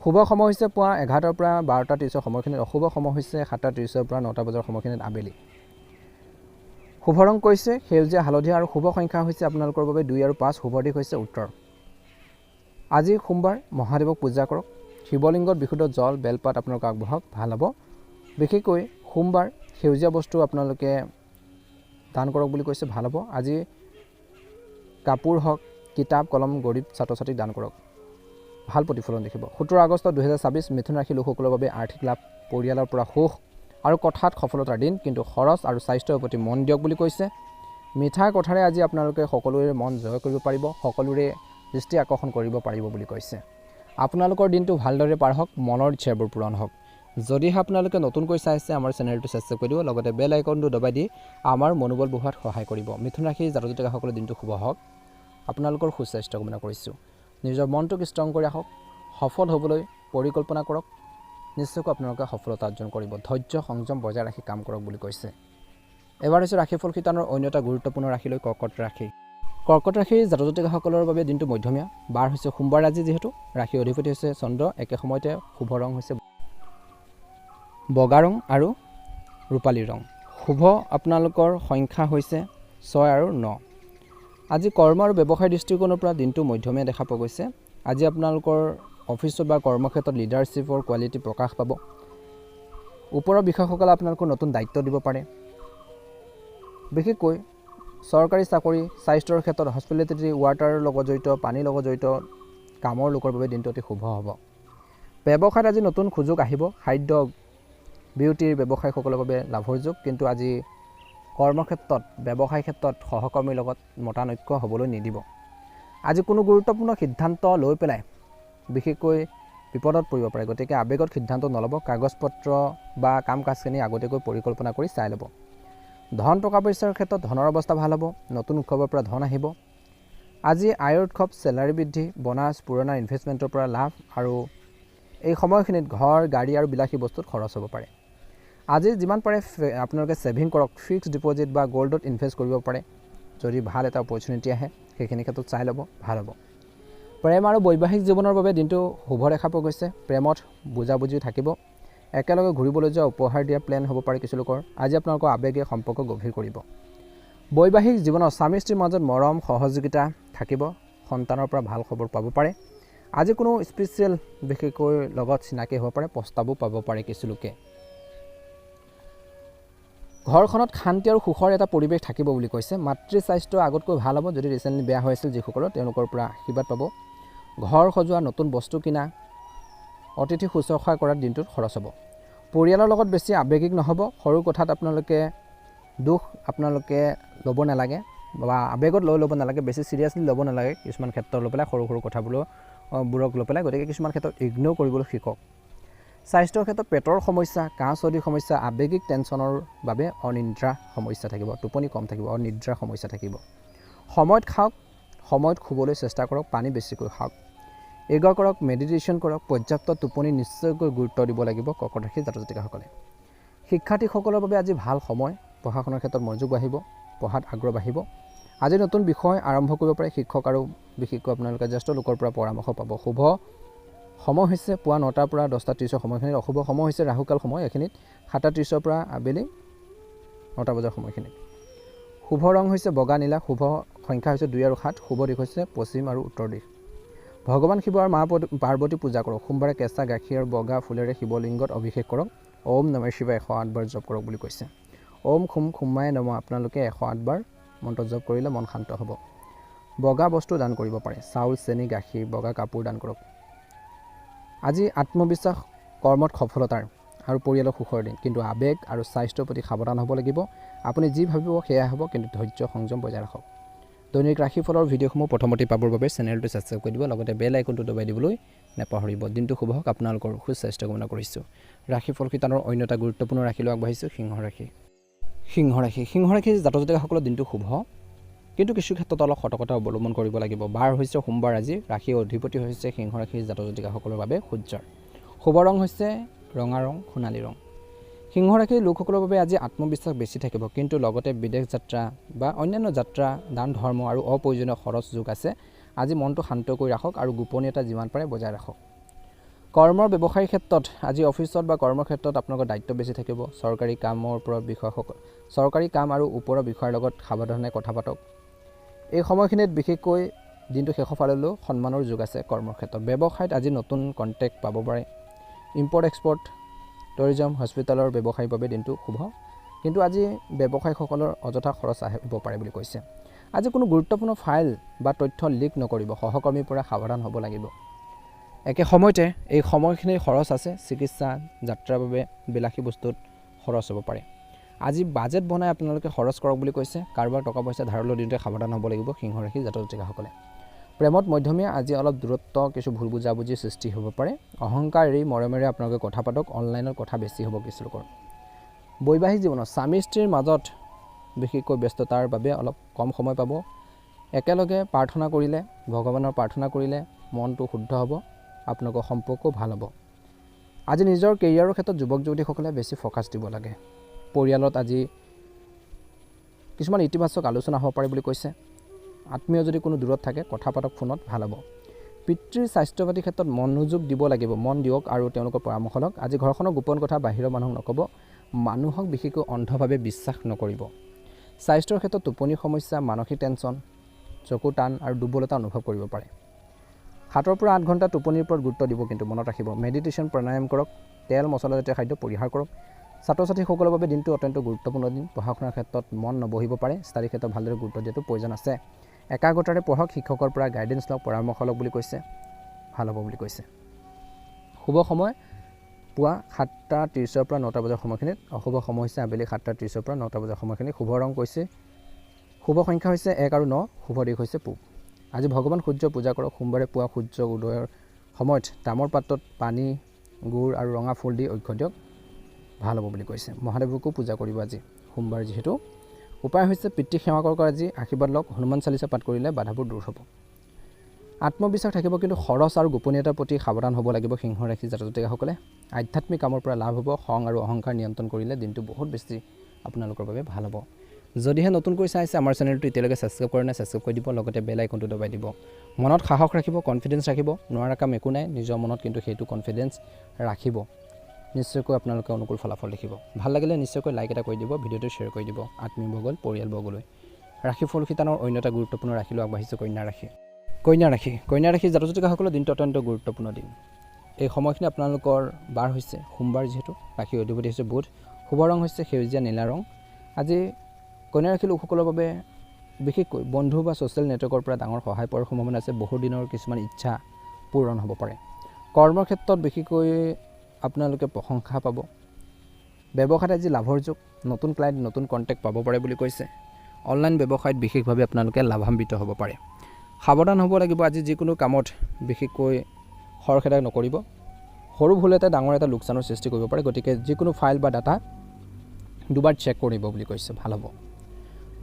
শুভ সময় হৈছে পুৱা 11টাৰ পৰা 12:30 সময়খিনিত। অশুভ সময় হৈছে 7:30 পৰা 9টা বজাৰ সময়খিনিত আবেলি। শুভ ৰং কৈছে সেউজীয়া হালধীয়া আৰু শুভ সংখ্যা হৈছে আপোনালোকৰ বাবে 2 আৰু 5। শুভ দিশ হৈছে উত্তৰ। আজি সোমবাৰ, মহাদেৱক পূজা কৰক। শিৱলিংগত বিশুদ্ধ জল, বেলপাত আপোনালোকে আগবঢ়াওক, ভাল হ'ব। বিশেষকৈ সোমবাৰ সেউজীয়া বস্তু আপোনালোকে দান কৰক বুলি কৈছে, ভাল হ'ব। আজি কাপোৰ হওক, কিতাপ কলম গৰীব ছাত্ৰ ছাত্ৰীক দান কৰক, ভাল প্ৰতিফলন দেখিব। 17 আগষ্ট 2024 মিথুন ৰাশি লোকসকলৰ বাবে আৰ্থিক লাভ, পৰিয়ালৰ পৰা সুখ, আৰু কথাত সফলতাৰ দিন, কিন্তু খৰচ আৰু স্বাস্থ্যৰ প্ৰতি মন দিয়ক বুলি কৈছে। মিঠা কথাৰে আজি আপোনালোকে সকলোৰে মন জয় কৰিব পাৰিব, সকলোৰে দৃষ্টি আকৰ্ষণ কৰিব পাৰিব বুলি কৈছে। আপোনালোকৰ দিনটো ভালদৰে পাৰ হওক, মনৰ ইচ্ছাবোৰ পূৰণ হওক। যদিহে আপোনালোকে নতুনকৈ চাইছে আমাৰ চেনেলটো ছাবস্ক্ৰাইব কৰি দিব, লগতে বেল আইকনটো দবাই দি আমাৰ মনোবল বঢ়োৱাত সহায় কৰিব। মিথুন ৰাশিৰ জাতক জাতিকাসকলৰ দিনটো শুভ হওক। আপোনালোকৰ সুস্বাস্থ্য কামনা কৰিছোঁ। নিজৰ মনটোক ষ্ট্ৰং কৰি ৰাখক, সফল হ'বলৈ পৰিকল্পনা কৰক, নিশ্চয়কৈ আপোনালোকে সফলতা অৰ্জন কৰিব। ধৈৰ্য সংযম বজাই ৰাখি কাম কৰক বুলি কৈছে। এবাৰ হৈছে ৰাশিফল শিতানৰ অন্য এটা গুৰুত্বপূৰ্ণ ৰাশিলৈ কৰ্কট ৰাশি। কৰ্কট ৰাশিৰ জাতক জাতিকাসকলৰ বাবে দিনটো মধ্যমীয়া। বাৰ হৈছে সোমবাৰ আজি, যিহেতু ৰাশিৰ অধিপতি হৈছে চন্দ্ৰ। একে সময়তে শুভ ৰং হৈছে বগা ৰং আৰু ৰূপালী ৰং। শুভ আপোনালোকৰ সংখ্যা হৈছে 6 আৰু 9। আজি কৰ্ম আৰু ব্যৱসায় দৃষ্টিকোণৰ পৰা দিনটো মধ্যমীয়া দেখা পোৱা গৈছে। আজি আপোনালোকৰ অফিচত বা কৰ্মক্ষেত্ৰত লিডাৰশ্বিপৰ কোৱালিটি প্ৰকাশ পাব। ওপৰৰ বিষয়াসকলে আপোনালোকৰ নতুন দায়িত্ব দিব পাৰে। বিশেষকৈ চৰকাৰী চাকৰি, স্বাস্থ্যৰ ক্ষেত্ৰত হস্পিটেলিটি, ৱাটাৰৰ লগত জড়িত, পানীৰ লগত জড়িত কামৰ লোকৰ বাবে দিনটো অতি শুভ হ'ব। ব্যৱসায়ত আজি নতুন সুযোগ আহিব। খাদ্য বিউটিৰ ব্যৱসায়ীসকলৰ বাবে লাভৰ যোগ, কিন্তু আজি কৰ্মক্ষেত্ৰত ব্যৱসায় ক্ষেত্ৰত সহকৰ্মীৰ লগত মতানৈক্য হ'বলৈ নিদিব। আজি কোনো গুৰুত্বপূৰ্ণ সিদ্ধান্ত লৈ পেলাই বিশেষকৈ বিপদত পৰিব পাৰে, গতিকে আৱেগত সিদ্ধান্ত নল'ব। কাগজ পত্ৰ বা কাম কাজখিনি আগতীয়াকৈ পৰিকল্পনা কৰি চাই ল'ব। ধন টকা পইচাৰ ক্ষেত্ৰত ধনৰ অৱস্থা ভাল হ'ব। নতুন উৎসৱৰ পৰা ধন আহিব। আজি আয়ৰ উৎসৱ, চেলাৰী বৃদ্ধি, বনাছ, পুৰণা ইনভেষ্টমেণ্টৰ পৰা লাভ, আৰু এই সময়খিনিত ঘৰ, গাড়ী আৰু বিলাসী বস্তুত খৰচ হ'ব পাৰে। আজি যিমান পাৰে আপোনালোকে ছেভিং কৰক, ফিক্সড ডিপ'জিট বা গ'ল্ডত ইনভেষ্ট কৰিব পাৰে। যদি ভাল এটা অপৰচুনিটি আহে সেইখিনি ক্ষেত্ৰত চাই ল'ব, ভাল হ'ব। প্ৰেম আৰু বৈবাহিক জীৱনৰ বাবে দিনটো শুভ দেখা পোৱা গৈছে। প্ৰেমত বুজাবুজি থাকিব। একেলগে ঘূৰিবলৈ যোৱা, উপহাৰ দিয়া প্লেন হ'ব পাৰে কিছু লোকৰ। আজি আপোনালোকৰ আৱেগে সম্পৰ্ক গভীৰ কৰিব। বৈবাহিক জীৱনত স্বামী স্ত্ৰীৰ মাজত মৰম সহযোগিতা থাকিব। সন্তানৰ পৰা ভাল খবৰ পাব পাৰে। আজি কোনো স্পেচিয়েল বিশেষকৈ লগত চিনাকি হ'ব পাৰে, প্ৰস্তাৱো পাব পাৰে কিছু লোকে। ঘৰখনত শান্তি আৰু সুখৰ এটা পৰিৱেশ থাকিব বুলি কৈছে। মাতৃ স্বাস্থ্য আগতকৈ ভাল হ'ব। যদি ৰিচেণ্টলি বেয়া হৈ আছিল যিসকলৰ, তেওঁলোকৰ পৰা আশীৰ্বাদ পাব। ঘৰ সজোৱা, নতুন বস্তু কিনা, অতিথি শুশ্ৰূষা কৰাৰ দিনটোত খৰচ হ'ব। পৰিয়ালৰ লগত বেছি আৱেগিক নহ'ব। সৰু কথাত আপোনালোকে দুখ ল'ব নালাগে বা আৱেগত ল'ব নালাগে, বেছি চিৰিয়াছলি ল'ব নালাগে কিছুমান ক্ষেত্ৰত লৈ পেলাই, সৰু সৰু কথাবোৰক লৈ পেলাই। গতিকে কিছুমান ক্ষেত্ৰত ইগন'ৰ কৰিবলৈ শিকক। স্বাস্থ্যৰ ক্ষেত্ৰত পেটৰ সমস্যা, কাহ চৰ্দিৰ সমস্যা, আৱেগিক টেনশ্যনৰ বাবে অনিদ্ৰা সমস্যা থাকিব, টোপনি কম থাকিব, অনিদ্ৰা সমস্যা থাকিব। সময়ত খাওক, সময়ত শুবলৈ চেষ্টা কৰক, পানী বেছিকৈ খাওক, য়োগা কৰক, মেডিটেশ্যন কৰক, পৰ্যাপ্ত টোপনি নিশ্চয়কৈ গুৰুত্ব দিব লাগিব কৰ্কট ৰাশিৰ জাতক জাতিকাসকলে। শিক্ষাৰ্থীসকলৰ বাবে আজি ভাল সময়। পঢ়া শুনাৰ ক্ষেত্ৰত মনোযোগ বাঢ়িব, পঢ়াত আগ্ৰহ বাঢ়িব। আজি নতুন বিষয় আৰম্ভ কৰিব পাৰে। শিক্ষক আৰু বিশেষকৈ আপোনালোকে জ্যেষ্ঠ লোকৰ পৰা পৰামৰ্শ পাব। শুভ সময় হৈছে পুৱা 9টাৰ পৰা 10:30 সময়খিনিত। অশুভ সময় হৈছে ৰাহুকাল সময়, এইখিনিত 7:30 পৰা আবেলি 9টা বজাৰ সময়খিনিত। শুভ ৰং হৈছে বগা নীলা। শুভ সংখ্যা হৈছে 2 আৰু 7। শুভ দিশ হৈছে পশ্চিম আৰু উত্তৰ দিশ। ভগৱান শিৱ আৰু মা পাৰ্বতী পূজা কৰক। সোমবাৰে কেঁচা গাখীৰ আৰু বগা ফুলেৰে শিৱলিংগত অভিষেক কৰক। ওম নমঃ শিৱায় 108 বাৰ জপ কৰক বুলি কৈছে। ওম খুম খুমায় নমঃ আপোনালোকে 108 বাৰ মন্ত্ৰ জপ কৰিলে মন শান্ত হ'ব। বগা বস্তু দান কৰিব পাৰে। চাউল, চেনি, গাখীৰ, বগা কাপোৰ দান কৰক। আজি আত্মবিশ্বাস, কৰ্মত সফলতাৰ আৰু পৰিয়ালৰ সুখৰ দিন, কিন্তু আৱেগ আৰু স্বাস্থ্যৰ প্ৰতি সাৱধান হ'ব লাগিব। আপুনি যি ভাবিব সেয়া হ'ব, কিন্তু ধৈৰ্য সংযম বজাই ৰাখক। দৈনিক ৰাশিফলৰ ভিডিঅ'সমূহ প্ৰথমতে পাবৰ বাবে চেনেলটো ছাবস্ক্ৰাইব কৰি দিব, লগতে বেল আইকনটো দবাই দিবলৈ নাপাহৰিব। দিনটো শুভ হওক। আপোনালোকৰ সুস্বাস্থ্য কামনা কৰিছোঁ। ৰাশিফল শিতানৰ অন্য এটা গুৰুত্বপূৰ্ণ ৰাশিলৈ আগবাঢ়িছোঁ, সিংহ ৰাশি। সিংহ ৰাশিৰ জাতক জাতিকাসকলৰ দিনটো শুভ, কিন্তু কিছু ক্ষেত্ৰত অলপ সতৰ্কতা অৱলম্বন কৰিব লাগিব। বাৰ হৈছে সোমবাৰ আজি। ৰাশিৰ অধিপতি হৈছে সিংহ ৰাশিৰ জাতক জাতিকাসকলৰ বাবে সূৰ্যৰ। শুভ ৰং হৈছে ৰঙা ৰং, সোণালী ৰং। সিংহ ৰাশিৰ লোকসকলৰ বাবে আজি আত্মবিশ্বাস বেছি থাকিব, কিন্তু লগতে বিদেশ যাত্ৰা বা অন্যান্য যাত্ৰা, দান ধৰ্ম আৰু অপ্ৰয়োজনীয় খৰচ যোগ আছে। আজি মনটো শান্ত কৰি ৰাখক আৰু গোপনীয়তা যিমান পাৰে বজাই ৰাখক। কৰ্মৰ ব্যৱসায়ৰ ক্ষেত্ৰত আজি অফিচত বা কৰ্মক্ষেত্ৰত আপোনালোকৰ দায়িত্ব বেছি থাকিব। চৰকাৰী কাম আৰু ওপৰৰ বিষয়াৰ লগত সাৱধানে কথা পাতক। এই সময়খিনিত বিশেষকৈ দিনটো শেষৰ ফাললৈও সন্মানৰ যোগ আছে কৰ্মক্ষেত্ৰত। ব্যৱসায়ত আজি নতুন কণ্টেক্ট পাব পাৰে। ইম্পৰ্ট এক্সপৰ্ট, টুৰিজম, হস্পিটেলৰ ব্যৱসায়ীৰ বাবে দিনটো শুভ, কিন্তু আজি ব্যৱসায়ীসকলৰ অযথা খৰচ আহিব পাৰে বুলি কৈছে। আজি কোনো গুৰুত্বপূৰ্ণ ফাইল বা তথ্য লিক নকৰিব। সহকৰ্মীৰ পৰা সাৱধান হ'ব লাগিব। একে সময়তে এই সময়খিনিৰ খৰচ আছে। চিকিৎসা, যাত্ৰাৰ বাবে বিলাসী বস্তুত খৰচ হ'ব পাৰে। আজি বাজেট বনাই আপোনালোকে খৰচ কৰক বুলি কৈছে। কাৰোবাৰ টকা পইচা ধাৰলৈ দিওঁতে সাৱধান হ'ব লাগিব সিংহ ৰাশি জাতক জাতিকাসকলে। প্ৰেমত মধ্যমীয়া, আজি অলপ দূৰত্ব, কিছু ভুল বুজাবুজিৰ সৃষ্টি হ'ব পাৰে। অহংকাৰ এৰি মৰমেৰে আপোনালোকে কথা পাতক, অনলাইনত কথা বেছি হ'ব কিছু লোকৰ। বৈবাহিক জীৱনত স্বামী স্ত্ৰীৰ মাজত বিশেষকৈ ব্যস্ততাৰ বাবে অলপ কম সময় পাব। একেলগে প্ৰাৰ্থনা কৰিলে, ভগৱানৰ প্ৰাৰ্থনা কৰিলে মনটো শুদ্ধ হ'ব, আপোনালোকৰ সম্পৰ্কও ভাল হ'ব। আজি নিজৰ কেৰিয়াৰৰ ক্ষেত্ৰত যুৱক যুৱতীসকলে বেছি ফ'কাছ দিব লাগে। পৰিয়ালত আজি কিছুমান ইতিবাচক আলোচনা হ'ব পাৰে বুলি কৈছে। আত্মীয় যদি কোনো দূৰত থাকে কথা পাতক ফোনত, ভাল হ'ব। পিতৃৰ স্বাস্থ্য পাতিৰ ক্ষেত্ৰত মনোযোগ দিব লাগিব, মন দিয়ক আৰু তেওঁলোকৰ পৰামৰ্শ লওক। আজি ঘৰখনৰ গোপন কথা বাহিৰৰ মানুহক নক'ব। মানুহক বিশেষকৈ অন্ধভাৱে বিশ্বাস নকৰিব। স্বাস্থ্যৰ ক্ষেত্ৰত টোপনিৰ সমস্যা, মানসিক টেনশ্যন, চকু টান আৰু দুৰ্বলতা অনুভৱ কৰিব পাৰে। 7 পৰা 8 ঘণ্টা টোপনিৰ ওপৰত গুৰুত্ব দিব, কিন্তু মনত ৰাখিব মেডিটেশ্যন, প্ৰাণায়াম কৰক, তেল মছলাজাতীয় খাদ্য পৰিহাৰ কৰক। ছাত্ৰ ছাত্ৰীসকলৰ বাবে দিনটো অত্যন্ত গুৰুত্বপূৰ্ণ দিন। পঢ়া শুনাৰ ক্ষেত্ৰত মন নবহিব পাৰে, ষ্টাডিৰ ক্ষেত্ৰত ভালদৰে গুৰুত্ব দিয়াটো প্ৰয়োজন আছে। একাগ্ৰতাৰে পঢ়ক, শিক্ষকৰ পৰা গাইডেঞ্চ লওক, পৰামৰ্শ লওক বুলি কৈছে, ভাল হ'ব বুলি কৈছে। শুভ সময় পুৱা 7:30 পৰা 9টা বজাৰ সময়খিনিত, অশুভ সময় হৈছে আবেলি 7:30 পৰা 9টা বজাৰ সময়খিনি। শুভ ৰং কৈছে, শুভ সংখ্যা হৈছে 1 আৰু 9, শুভ দিশ হৈছে পূব। আজি ভগৱান সূৰ্য পূজা কৰক। সোমবাৰে পুৱা সূৰ্য উদয়ৰ সময়ত তামৰ পাত্ৰত পানী, গুড় আৰু ৰঙা ফুল দি অৰ্ঘ্য দিয়ক, ভাল হ'ব বুলি কৈছে। মহাদেৱকো পূজা কৰিব আজি সোমবাৰ যিহেতু। উপায় হৈছে পিতৃক সেৱা কৰক, আজি আশীৰ্বাদ লওক, হনুমান চালিচা পাঠ কৰিলে বাধাবোৰ দূৰ হ'ব। আত্মবিশ্বাস থাকিব, কিন্তু খৰচ আৰু গোপনীয়তাৰ প্ৰতি সাৱধান হ'ব লাগিব সিংহ ৰাশি জাতক জাতিকাসকলে। আধ্যাত্মিক কামৰ পৰা লাভ হ'ব। খং আৰু অহংকাৰ নিয়ন্ত্ৰণ কৰিলে দিনটো বহুত বেছি আপোনালোকৰ বাবে ভাল হ'ব। যদিহে নতুনকৈ চাইছে আমাৰ চেনেলটো এতিয়ালৈকে ছাবস্ক্ৰাইব কৰা নাই, ছাবস্ক্ৰাইব কৰি দিব, লগতে বেল আইকনটো দবাই দিব। মনত সাহস ৰাখিব, কনফিডেঞ্চ ৰাখিব। নোৱাৰা কাম একো নাই, নিজৰ মনত কিন্তু সেইটো কনফিডেঞ্চ ৰাখিব, নিশ্চয়কৈ আপোনালোকে অনুকূল ফলাফল দেখিব। ভাল লাগিলে নিশ্চয়কৈ লাইক এটা কৰি দিব, ভিডিঅ'টো শ্বেয়াৰ কৰি দিব আত্মীয়বৰ্গল, পৰিয়ালবৰ্গলৈ। ৰাশিফল শিতানৰ অন্য এটা গুৰুত্বপূৰ্ণ ৰাশিলৈ আগবাঢ়িছে কন্যা ৰাশি। কন্যা ৰাশি জাতক জাতিকাসকলৰ দিনটো অত্যন্ত গুৰুত্বপূৰ্ণ দিন। এই সময়খিনি আপোনালোকৰ বাৰ হৈছে সোমবাৰ যিহেতু, ৰাশিৰ অধিপতি হৈছে বুধ। শুভ ৰং হৈছে সেউজীয়া নীলা ৰং। আজি কন্যা ৰাশিৰ লোকসকলৰ বাবে বিশেষকৈ বন্ধু বা ছ'চিয়েল নেটৱৰ্কৰ পৰা ডাঙৰ সহায় পোৱাৰ সম্ভাৱনা আছে। বহু দিনৰ কিছুমান ইচ্ছা পূৰণ হ'ব পাৰে। কৰ্মৰ ক্ষেত্ৰত বিশেষকৈ আপোনালোকে প্ৰশংসা পাব। ব্যৱসায়ত আজি লাভৰ যুগ, নতুন ক্লাইণ্ট, নতুন কণ্টেক্ট পাব পাৰে বুলি কৈছে। অনলাইন ব্যৱসায়ত বিশেষভাৱে আপোনালোকে লাভান্বিত হ'ব পাৰে। সাৱধান হ'ব লাগিব আজি যিকোনো কামত, বিশেষকৈ খৰখেদা নকৰিব। সৰু ভুল এটা ডাঙৰ এটা লোকচানৰ সৃষ্টি কৰিব পাৰে, গতিকে যিকোনো ফাইল বা ডাটা দুবাৰ চেক কৰিব বুলি কৈছে, ভাল হ'ব।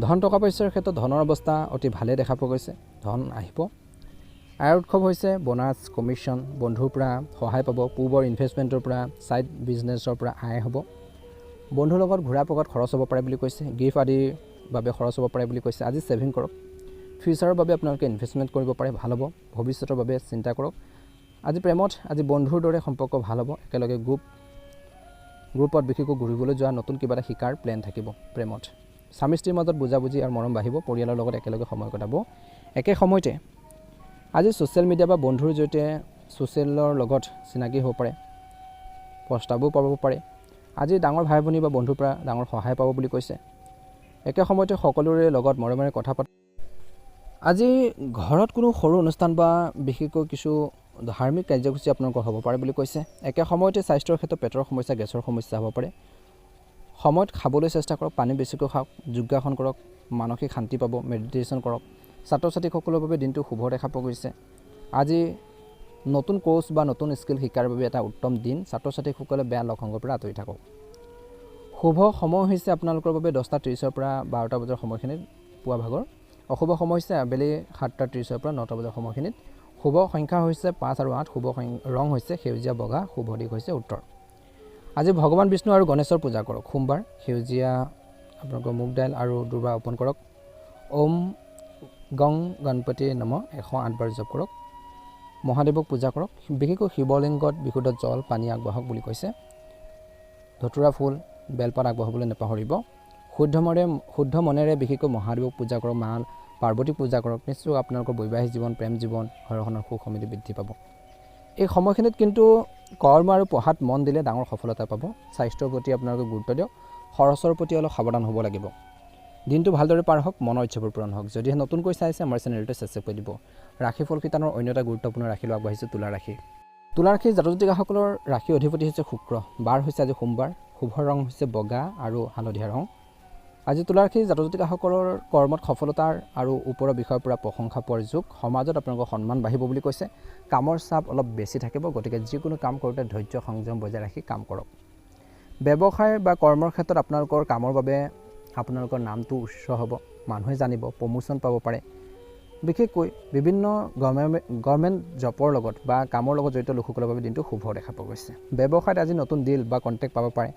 ধন টকা পইচাৰ ক্ষেত্ৰত ধনৰ অৱস্থা অতি ভালে দেখা পোৱা গৈছে, ধন আহিব। আয়ৰ উৎসৱ হৈছে বোনাছ, কমিশ্যন, বন্ধুৰ পৰা সহায় পাব, পূৰ্বৰ ইনভেষ্টমেণ্টৰ পৰা, ছাইড বিজনেছৰ পৰা আয় হ'ব। বন্ধুৰ লগত ঘূৰা পকাত খৰচ হ'ব পাৰে বুলি কৈছে, গিফ্ট আদিৰ বাবে খৰচ হ'ব পাৰে বুলি কৈছে। আজি ছেভিং কৰক, ফিউচাৰৰ বাবে আপোনালোকে ইনভেষ্টমেণ্ট কৰিব পাৰে, ভাল হ'ব। ভৱিষ্যতৰ বাবে চিন্তা কৰক। আজি প্ৰেমত, আজি বন্ধুৰ দৰে সম্পৰ্ক ভাল হ'ব। একেলগে গ্ৰুপত বিশেষকৈ ঘূৰিবলৈ যোৱা, নতুন কিবা এটা শিকাৰ প্লেন থাকিব প্ৰেমত। স্বামী স্ত্ৰীৰ মাজত বুজাবুজি আৰু মৰম বাঢ়িব, পৰিয়ালৰ লগত একেলগে সময় কটাব। একে সময়তে আজি ছ'চিয়েল মিডিয়া বা বন্ধুৰ জৰিয়তে ছ'চিয়েলৰ লগত চিনাকি হ'ব পাৰে, প্ৰস্তাৱো পাব পাৰে। আজি ডাঙৰ ভাই ভনী বা বন্ধুৰ পৰা ডাঙৰ সহায় পাব বুলি কৈছে। একে সময়তে সকলোৰে লগত মৰমেৰে কথা পাতক। আজি ঘৰত কোনো সৰু অনুষ্ঠান বা বিশেষকৈ কিছু ধাৰ্মিক কাৰ্যসূচী আপোনালোকৰ হ'ব পাৰে বুলি কৈছে। একে সময়তে স্বাস্থ্যৰ ক্ষেত্ৰত পেটৰ সমস্যা, গেছৰ সমস্যা হ'ব পাৰে। সময়ত খাবলৈ চেষ্টা কৰক, পানী বেছিকৈ খাওক, যোগাসন কৰক, মানসিক শান্তি পাব, মেডিটেশ্যন কৰক। ছাত্ৰ ছাত্ৰীসকলৰ বাবে দিনটো শুভ দেখা পোৱা গৈছে। আজি নতুন কোৰ্চ বা নতুন স্কিল শিকাৰ বাবে এটা উত্তম দিন। ছাত্ৰ ছাত্ৰীসকলে বেয়া লগ সংগৰ পৰা আঁতৰি থাকক। শুভ সময় হৈছে আপোনালোকৰ বাবে 10:30 পৰা 12টা বজাৰ সময়খিনিত পুৱা ভাগৰ। অশুভ সময় হৈছে আবেলি 7:30 পৰা 9টা বজাৰ সময়খিনিত। শুভ সংখ্যা হৈছে 5 আৰু 8, শুভ ৰং হৈছে সেউজীয়া বগা, শুভ দিশ হৈছে উত্তৰ। আজি ভগৱান বিষ্ণু আৰু গণেশৰ পূজা কৰক। সোমবাৰ সেউজীয়া আপোনালোকৰ মুগ দাইল আৰু দুৰ্বা অৰ্পণ কৰক। ওম গং গণপতি নমঃ 108 বাৰ জপ কৰক। মহাদেৱক পূজা কৰক। বিশেষকৈ শিৱলিংগত বিশুদ্ধ জল পানী আগবঢ়াওক বুলি কৈছে। ধতুৰা ফুল বেলপাত আগবঢ়াবলৈ নাপাহৰিব। শুদ্ধ মনেৰে বিশেষকৈ মহাদেৱক পূজা কৰক, মা পাৰ্বতীক পূজা কৰক। নিশ্চয় আপোনালোকৰ বৈবাহিক জীৱন, প্ৰেম জীৱন, ঘৰখনৰ সুখ সমৃদ্ধি বৃদ্ধি পাব। এই সময়খিনিত কিন্তু কৰ্ম আৰু পঢ়াত মন দিলে ডাঙৰ সফলতা পাব। স্বাস্থ্যৰ প্ৰতি আপোনালোকে গুৰুত্ব দিয়ক, খৰচৰ প্ৰতি অলপ সাৱধান হ'ব লাগিব। দিনটো ভালদৰে পাৰ হওক, মনৰ ইচ্ছাবোৰ পূৰণ হওক। যদিহে নতুনকৈ চাইছে আমাৰ চেনেলটো ছাবস্ক্ৰাইব কৰি দিব। ৰাশিফল শিতানৰ অন্য এটা গুৰুত্বপূৰ্ণ ৰাশিলৈ আগবাঢ়িছে তুলা ৰাশি। তুলা ৰাশিৰ জাতক জাতিকাসকলৰ ৰাশিৰ অধিপতি হৈছে শুক্ৰ। বাৰ হৈছে আজি সোমবাৰ। শুভ ৰং হৈছে বগা আৰু হালধীয়া ৰং। আজি তুলা ৰাশিৰ জাতক জাতিকাসকলৰ কৰ্মত সফলতাৰ আৰু ওপৰৰ বিষয়ৰ পৰা প্ৰশংসা পোৱাৰ যুগ। সমাজত আপোনালোকৰ সন্মান বাঢ়িব বুলি কৈছে। কামৰ চাপ অলপ বেছি থাকিব, গতিকে যিকোনো কাম কৰোঁতে ধৈৰ্য সংযম বজাই ৰাখি কাম কৰক। ব্যৱসায় বা কৰ্মৰ ক্ষেত্ৰত আপোনালোকৰ কামৰ বাবে আপোনালোকৰ নামটো উচ্চ হ'ব, মানুহে জানিব, প্ৰমোশ্যন পাব পাৰে। বিশেষকৈ বিভিন্ন গভৰ্ণমেণ্ট জবৰ লগত বা কামৰ লগত জড়িত লোকসকলৰ বাবে দিনটো শুভ দেখা পোৱা গৈছে। ব্যৱসায়ত আজি নতুন ডিল বা কণ্টেক্ট পাব পাৰে।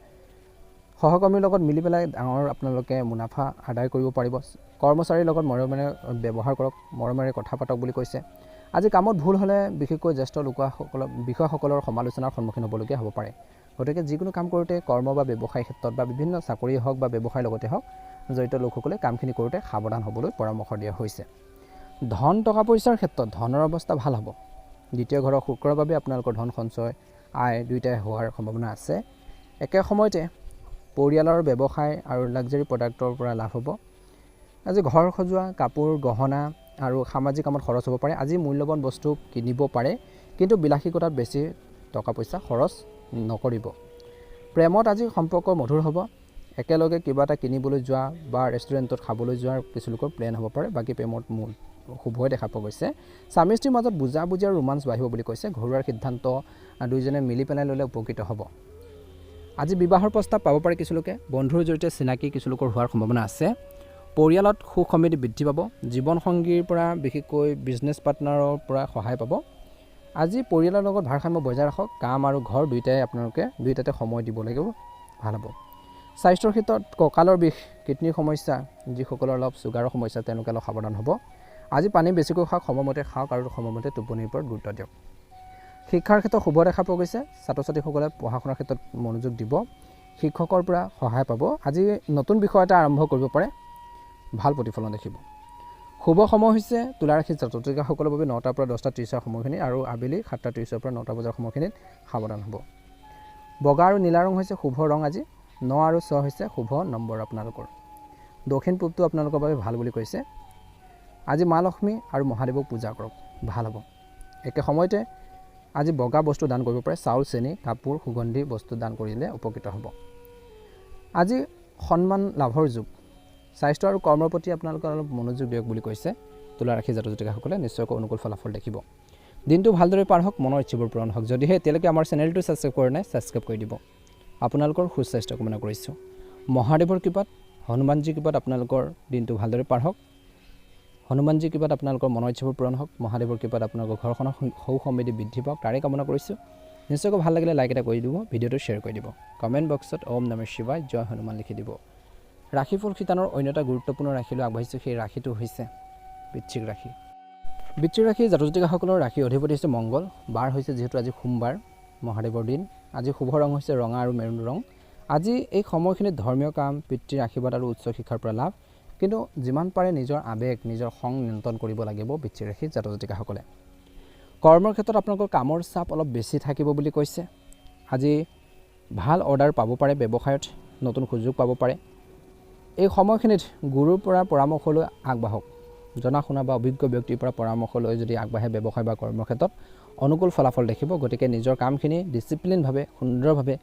সহকৰ্মীৰ লগত মিলি পেলাই ডাঙৰ আপোনালোকে মুনাফা আদায় কৰিব পাৰিব। কৰ্মচাৰীৰ লগত মৰমেৰে ব্যৱহাৰ কৰক, মৰমেৰে কথা পাতক বুলি কৈছে। আজি কামত ভুল হ'লে বিশেষকৈ জ্যেষ্ঠ বিষয়াসকলৰ সমালোচনাৰ সন্মুখীন হ'বলগীয়া হ'ব পাৰে। গতিকে যিকোনো কাম কৰোঁতে কৰ্ম বা ব্যৱসায় ক্ষেত্ৰত বা বিভিন্ন চাকৰি হওক বা ব্যৱসায়ৰ লগতে হওক জড়িত লোকসকলে কামখিনি কৰোঁতে সাৱধান হ'বলৈ পৰামৰ্শ দিয়া হৈছে। ধন টকা পইচাৰ ক্ষেত্ৰত ধনৰ অৱস্থা ভাল হ'ব। দ্বিতীয় ঘৰৰ শুক্ৰৰ বাবে আপোনালোকৰ ধন সঞ্চয় আয় দুয়োটাই হোৱাৰ সম্ভাৱনা আছে। একে সময়তে পৰিয়ালৰ ব্যৱসায় আৰু লাক্সাৰী প্ৰডাক্টৰ পৰা লাভ হ'ব। আজি ঘৰ সজোৱা, কাপোৰ, গহনা আৰু সামাজিক কামত খৰচ হ'ব পাৰে। আজি মূল্যৱান বস্তু কিনিব পাৰে, কিন্তু বিলাসিকতাত বেছি টকা পইচা খৰচ নকৰিব। প্ৰেমত আজি সম্পৰ্ক মধুৰ হ'ব। একেলগে কিবা এটা কিনিবলৈ যোৱা বা ৰেষ্টুৰেণ্টত খাবলৈ যোৱাৰ কিছুলোকৰ প্লেন হ'ব পাৰে। বাকী প্ৰেমত মূল শুভই দেখা পোৱা গৈছে। স্বামী স্ত্ৰীৰ মাজত বুজাবুজি আৰু ৰোমাঞ্চ বাঢ়িব বুলি কৈছে। ঘৰুৱাৰ সিদ্ধান্ত দুয়োজনে মিলি পেলাই ল'লে উপকৃত হ'ব। আজি বিবাহৰ প্ৰস্তাৱ পাব পাৰে কিছুলোকে। বন্ধুৰ জৰিয়তে চিনাকি কিছুলোকৰ হোৱাৰ সম্ভাৱনা আছে। পৰিয়ালত সুখ সমৃদ্ধি বৃদ্ধি পাব। জীৱনসংগীৰ পৰা বিশেষকৈ বিজনেছ পাৰ্টনাৰৰ পৰা সহায় পাব। আজি পৰিয়ালৰ লগত ভাৰসাম্য বজাই ৰাখক। কাম আৰু ঘৰ দুয়োটাতে সময় দিব লাগিব, ভাল হ'ব। স্বাস্থ্যৰ ক্ষেত্ৰত কঁকালৰ বিষ, কিডনীৰ সমস্যা, যিসকলৰ অলপ চুগাৰৰ সমস্যা তেওঁলোকে অলপ সাৱধান হ'ব। আজি পানী বেছিকৈ খাওক, সময়মতে খাওক আৰু সময়মতে টোপনিৰ ওপৰত গুৰুত্ব দিয়ক। শিক্ষাৰ ক্ষেত্ৰত শুভ দেখা পোৱা গৈছে। ছাত্ৰ ছাত্ৰীসকলে পঢ়া শুনাৰ ক্ষেত্ৰত মনোযোগ দিব। শিক্ষকৰ পৰা সহায় পাব। আজি নতুন বিষয় এটা আৰম্ভ কৰিব পাৰে, ভাল প্ৰতিফলন দেখিব। শুভ সময় হৈছে তুলা ৰাশিৰ জাতক জাতিকাসকলৰ বাবে 9টাৰ পৰা 10:30 সময়খিনি আৰু আবেলি 7:30 পৰা 9টা বজাৰ সময়খিনিত সাৱধান হ'ব। বগা আৰু নীলা ৰং হৈছে শুভ ৰং। আজি 9 আৰু 6 হৈছে শুভ নম্বৰ আপোনালোকৰ। দক্ষিণ পূবটো আপোনালোকৰ বাবে ভাল বুলি কৈছে। আজি মা লক্ষ্মী আৰু মহাদেৱক পূজা কৰক, ভাল হ'ব। একে সময়তে আজি বগা বস্তু দান কৰিব পাৰে। চাউল, চেনি, কাপোৰ, সুগন্ধি বস্তু দান কৰিলে উপকৃত হ'ব। আজি সন্মান লাভৰ যুগ। স্বাস্থ্য আৰু কৰ্মৰ প্ৰতি আপোনালোকে অলপ মনোযোগ দিয়ক বুলি কৈছে। তুলা ৰাশিৰ জাতক জাতিকাসকলে নিশ্চয়কৈ অনুকূল ফলাফল দেখিব। দিনটো ভালদৰে পাৰ হওক, মনৰ ইচ্ছাবোৰ পূৰণ হওক। যদিহে এতিয়ালৈকে আমাৰ চেনেলটো ছাবস্ক্ৰাইব কৰা নাই, ছাবস্ক্ৰাইব কৰি দিব। আপোনালোকৰ সুস্বাস্থ্য কামনা কৰিছোঁ। মহাদেৱৰ কৃপাত, হনুমানজীৰ কৃপাত আপোনালোকৰ দিনটো ভালদৰে পাৰ হওক। হনুমানজীৰ কৃপাত আপোনালোকৰ মনৰ ইচ্ছাবোৰ পূৰণ হওক। মহাদেৱৰ কৃপাত আপোনালোকৰ ঘৰখনৰ সৌ সমৃদ্ধি বৃদ্ধি পাওক, তাৰে কামনা কৰিছোঁ। নিশ্চয়কৈ ভাল লাগিলে লাইক এটা কৰি দিব, ভিডিঅ'টো শ্বেয়াৰ কৰি দিব। কমেণ্ট বক্সত ওম নমঃ শিৱায়, জয় হনুমান লিখি দিব। ৰাশিফল শিতানৰ অন্য এটা গুৰুত্বপূৰ্ণ ৰাশিলৈ আগবাঢ়িছোঁ। সেই ৰাশিটো হৈছে বৃশ্চিক ৰাশি। বৃশ্চিক ৰাশিৰ জাতক জাতিকাসকলৰ ৰাশিৰ অধিপতি হৈছে মংগল। বাৰ হৈছে যিহেতু আজি সোমবাৰ, মহাদেৱৰ দিন। আজি শুভ ৰং হৈছে ৰঙা আৰু মেৰুণ ৰং। আজি এই সময়খিনিত ধৰ্মীয় কাম, পিতৃৰ আশীৰ্বাদ আৰু উচ্চ শিক্ষাৰ পৰা লাভ। কিন্তু যিমান পাৰে নিজৰ আৱেগ, নিজৰ খং নিয়ন্ত্ৰণ কৰিব লাগিব বৃশ্চিক ৰাশিৰ জাতক জাতিকাসকলে। কৰ্মৰ ক্ষেত্ৰত আপোনালোকৰ কামৰ চাপ অলপ বেছি থাকিব বুলি কৈছে। আজি ভাল অৰ্ডাৰ পাব পাৰে। ব্যৱসায়ত নতুন সুযোগ পাব পাৰে। এই সময়খিনিত গুৰুৰ পৰা পৰামৰ্শ লৈ আগবাঢ়ক। জনা শুনা বা অভিজ্ঞ ব্যক্তিৰ পৰা পৰামৰ্শ লৈ যদি আগবাঢ়ে ব্যৱসায় বা কৰ্মৰ ক্ষেত্ৰত অনুকূল ফলাফল দেখিব। গতিকে নিজৰ কামখিনি ডিচিপ্লিনভাৱে, সুন্দৰভাৱে,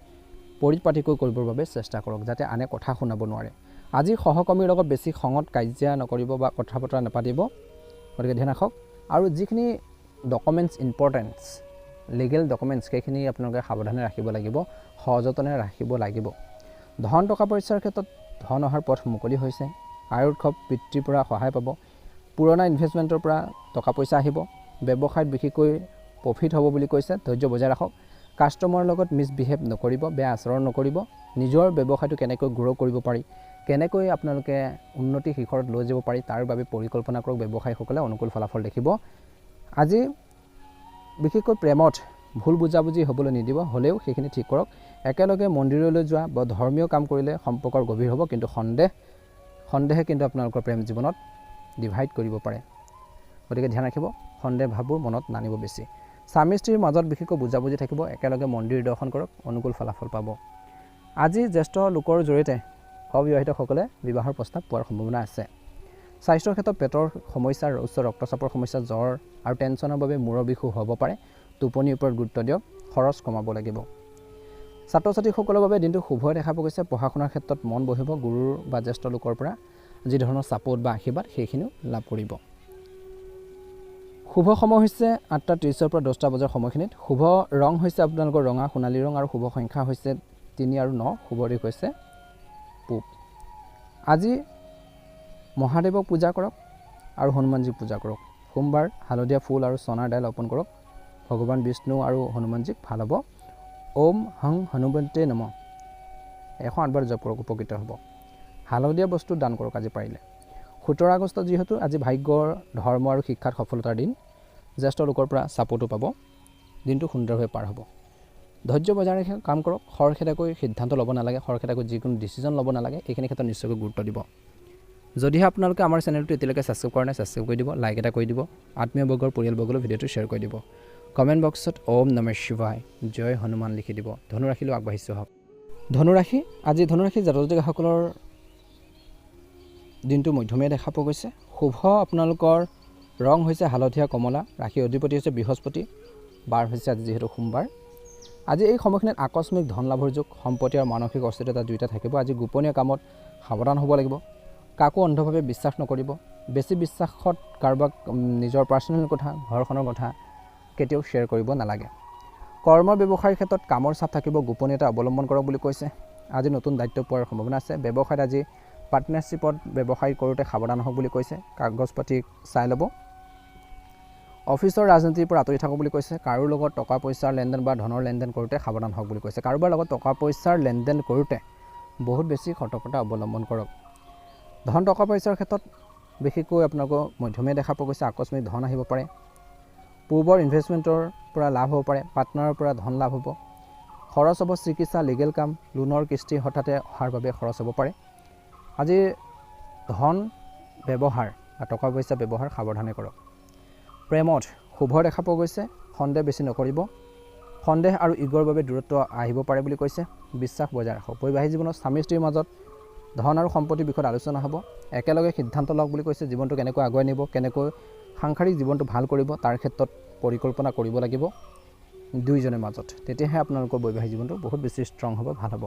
পৰিপাটিকৈ কৰিবৰ বাবে চেষ্টা কৰক, যাতে আনে কথা শুনাব নোৱাৰে। আজি সহকৰ্মীৰ লগত বেছি খঙত কাজিয়া নকৰিব বা কথা বতৰা নাপাতিব, গতিকে ধ্যান ৰাখক। আৰু যিখিনি ডকুমেণ্টছ ইম্পৰ্টেঞ্চ, লিগেল ডকুমেণ্টছ, সেইখিনি আপোনালোকে সাৱধানে ৰাখিব লাগিব, সযতনে ৰাখিব লাগিব। ধন টকা পইচাৰ ক্ষেত্ৰত ধন অহাৰ পথ মুকলি হৈছে। আয় উৎসৱ, পিতৃৰ পৰা সহায় পাব। পুৰণা ইনভেষ্টমেণ্টৰ পৰা টকা পইচা আহিব। ব্যৱসায়ত বিশেষকৈ প্ৰফিট হ'ব বুলি কৈছে। ধৈৰ্য বজাই ৰাখক। কাষ্টমাৰৰ লগত মিছবিহেভ নকৰিব, বেয়া আচৰণ নকৰিব। নিজৰ ব্যৱসায়টো কেনেকৈ গ্ৰ' কৰিব পাৰি, কেনেকৈ আপোনালোকে উন্নতি শিখৰত লৈ যাব পাৰি, তাৰ বাবে পৰিকল্পনা কৰক। ব্যৱসায়ীসকলে অনুকূল ফলাফল দেখিব। আজি বিশেষকৈ প্ৰেমত ভুল বুজাবুজি হ'বলৈ নিদিব, হ'লেও সেইখিনি ঠিক কৰক। একেলগে মন্দিৰলৈ যোৱা বা ধৰ্মীয় কাম কৰিলে সম্পৰ্কৰ গভীৰ হ'ব, কিন্তু সন্দেহে কিন্তু আপোনালোকৰ প্ৰেম জীৱনত ডিভাইড কৰিব পাৰে। গতিকে ধ্যান ৰাখিব, সন্দেহ ভাৱবোৰ মনত নানিব বেছি। স্বামী স্ত্ৰীৰ মাজত বিশেষকৈ বুজাবুজি থাকিব। একেলগে মন্দিৰ দৰ্শন কৰক, অনুকূল ফলাফল পাব। আজি জ্যেষ্ঠ লোকৰ জৰিয়তে অবিবাহিতসকলে বিবাহৰ প্ৰস্তাৱ পোৱাৰ সম্ভাৱনা আছে। স্বাস্থ্যৰ ক্ষেত্ৰত পেটৰ সমস্যা, উচ্চ ৰক্তচাপৰ সমস্যা, জ্বৰ আৰু টেনশ্যনৰ বাবে মূৰৰ বিষো হ'ব পাৰে। টোপনিৰ ওপৰত গুৰুত্ব দিয়ক, খৰচ কমাব লাগিব। ছাত্ৰ ছাত্ৰীসকলৰ বাবে দিনটো শুভ দেখা পোৱা গৈছে। পঢ়া শুনাৰ ক্ষেত্ৰত মন বহিব। গুৰুৰ বা জ্যেষ্ঠ লোকৰ পৰা যি ধৰণৰ ছাপোৰ্ট বা আশীৰ্বাদ সেইখিনিও লাভ কৰিব। শুভ সময় হৈছে 8:30 পৰা 10 বজাৰ সময়খিনিত। শুভ ৰং হৈছে আপোনালোকৰ ৰঙা সোণালী ৰং আৰু শুভ সংখ্যা হৈছে 3 আৰু 9। শুভ দিশ হৈছে পূব। আজি মহাদেৱক পূজা কৰক আৰু হনুমানজীক পূজা কৰক। সোমবাৰ হালধীয়া ফুল আৰু চনাৰ দাইল অৰ্পণ কৰক ভগৱান বিষ্ণু আৰু হনুমানজীক। ভাল হ'ব। ওম হং হনুমন্তে নমঃ 108 বাৰ জপ কৰক, উপকৃত হ'ব। হালধীয়া বস্তু দান কৰক আজি পাৰিলে। 17 আগষ্ট যিহেতু আজি ভাগ্যৰ ধৰ্ম আৰু শিক্ষাত সফলতাৰ দিন। জ্যেষ্ঠ লোকৰ পৰা ছাপোৰ্টো পাব। দিনটো সুন্দৰভাৱে পাৰ হ'ব। ধৈৰ্য বজাই ৰাখি কাম কৰক। খৰখেদাকৈ সিদ্ধান্ত ল'ব নালাগে। খৰখেদাকৈ যিকোনো ডিচিজন ল'ব নালাগে। এইখিনি ক্ষেত্ৰত নিশ্চয়কৈ গুৰুত্ব দিব। যদিহে আপোনালোকে আমাৰ চেনেলটো এতিয়ালৈকে ছাবস্ক্ৰাইব কৰা নাই, ছাবস্ক্ৰাইব কৰি দিব। লাইক এটা কৰি দিব। আত্মীয়বৰ্গৰ পৰিয়ালবৰ্গলৈ ভিডিঅ'টো শ্বেয়াৰ কৰি দিব। কমেণ্ট বক্সত ওম নমঃ শিৱায় জয় হনুমান লিখি দিব। ধনুৰাশিলৈ আগবাঢ়িছোঁ হওক। ধনুৰাশি আজি ধনুৰাশি জাতক জাতিকাসকলৰ দিনটো মধ্যমীয়া দেখা পোৱা গৈছে। শুভ আপোনালোকৰ ৰং হৈছে হালধীয়া কমলা। ৰাশিৰ অধিপতি হৈছে বৃহস্পতি। বাৰ হৈছে আজি যিহেতু সোমবাৰ। আজি এই সময়খিনিত আকস্মিক ধন লাভৰ যোগ। সম্পত্তি আৰু মানসিক অস্থিৰতা দুয়োটা থাকিব। আজি গোপনীয় কামত সাৱধান হ'ব লাগিব। কাকো অন্ধভাৱে বিশ্বাস নকৰিব। বেছি বিশ্বাসত কাৰোবাক নিজৰ পাৰ্চনেল কথা ঘৰখনৰ কথা কেতিয়াও শ্বেয়াৰ কৰিব নালাগে। কৰ্ম ব্যৱসায়ৰ ক্ষেত্ৰত কামৰ চাপ থাকিব। গোপনীয়তা অৱলম্বন কৰক বুলি কৈছে। আজি নতুন দায়িত্ব পোৱাৰ সম্ভাৱনা আছে। ব্যৱসায়ত আজি পাৰ্টনাৰশ্বিপত ব্যৱসায় কৰোঁতে সাৱধান হওক বুলি কৈছে। কাগজ পাতি চাই ল'ব। অফিচৰ ৰাজনীতিৰ পৰা আঁতৰি থাকক বুলি কৈছে। কাৰোৰ লগত টকা পইচাৰ লেনদেন বা ধনৰ লেনদেন কৰোঁতে সাৱধান হওক বুলি কৈছে। কাৰোবাৰ লগত টকা পইচাৰ লেনদেন কৰোঁতে বহুত বেছি সতৰ্কতা অৱলম্বন কৰক। ধন টকা পইচাৰ ক্ষেত্ৰত বিশেষকৈ আপোনালোকৰ মধ্যমীয়া দেখা পোৱা গৈছে। আকস্মিক ধন আহিব পাৰে। পূৰ্বৰ ইনভেষ্টমেণ্টৰ পৰা লাভ হ'ব পাৰে। পাৰ্টনাৰৰ পৰা ধন লাভ হ'ব। খৰচ হ'ব চিকিৎসা, লিগেল কাম, লোনৰ কিস্তি হঠাতে অহাৰ বাবে খৰচ হ'ব পাৰে। আজি ধন ব্যৱহাৰ বা টকা পইচা ব্যৱহাৰ সাৱধানে কৰক। প্ৰেমত শুভ দেখা পোৱা গৈছে। সন্দেহ বেছি নকৰিব। সন্দেহ আৰু ইগৰ বাবে দূৰত্ব আহিব পাৰে বুলি কৈছে। বিশ্বাস বজাই ৰাখক। বৈবাহিক জীৱনত স্বামী স্ত্ৰীৰ মাজত ধন আৰু সম্পত্তিৰ বিষয়ত আলোচনা হ'ব। একেলগে সিদ্ধান্ত লওক বুলি কৈছে। জীৱনটো কেনেকৈ আগুৱাই নিব, কেনেকৈ সাংসাৰিক জীৱনটো ভাল কৰিব তাৰ ক্ষেত্ৰত পৰিকল্পনা কৰিব লাগিব দুয়োজনৰ মাজত। তেতিয়াহে আপোনালোকৰ বৈবাহিক জীৱনটো বহুত বেছি ষ্ট্ৰং হ'ব, ভাল হ'ব।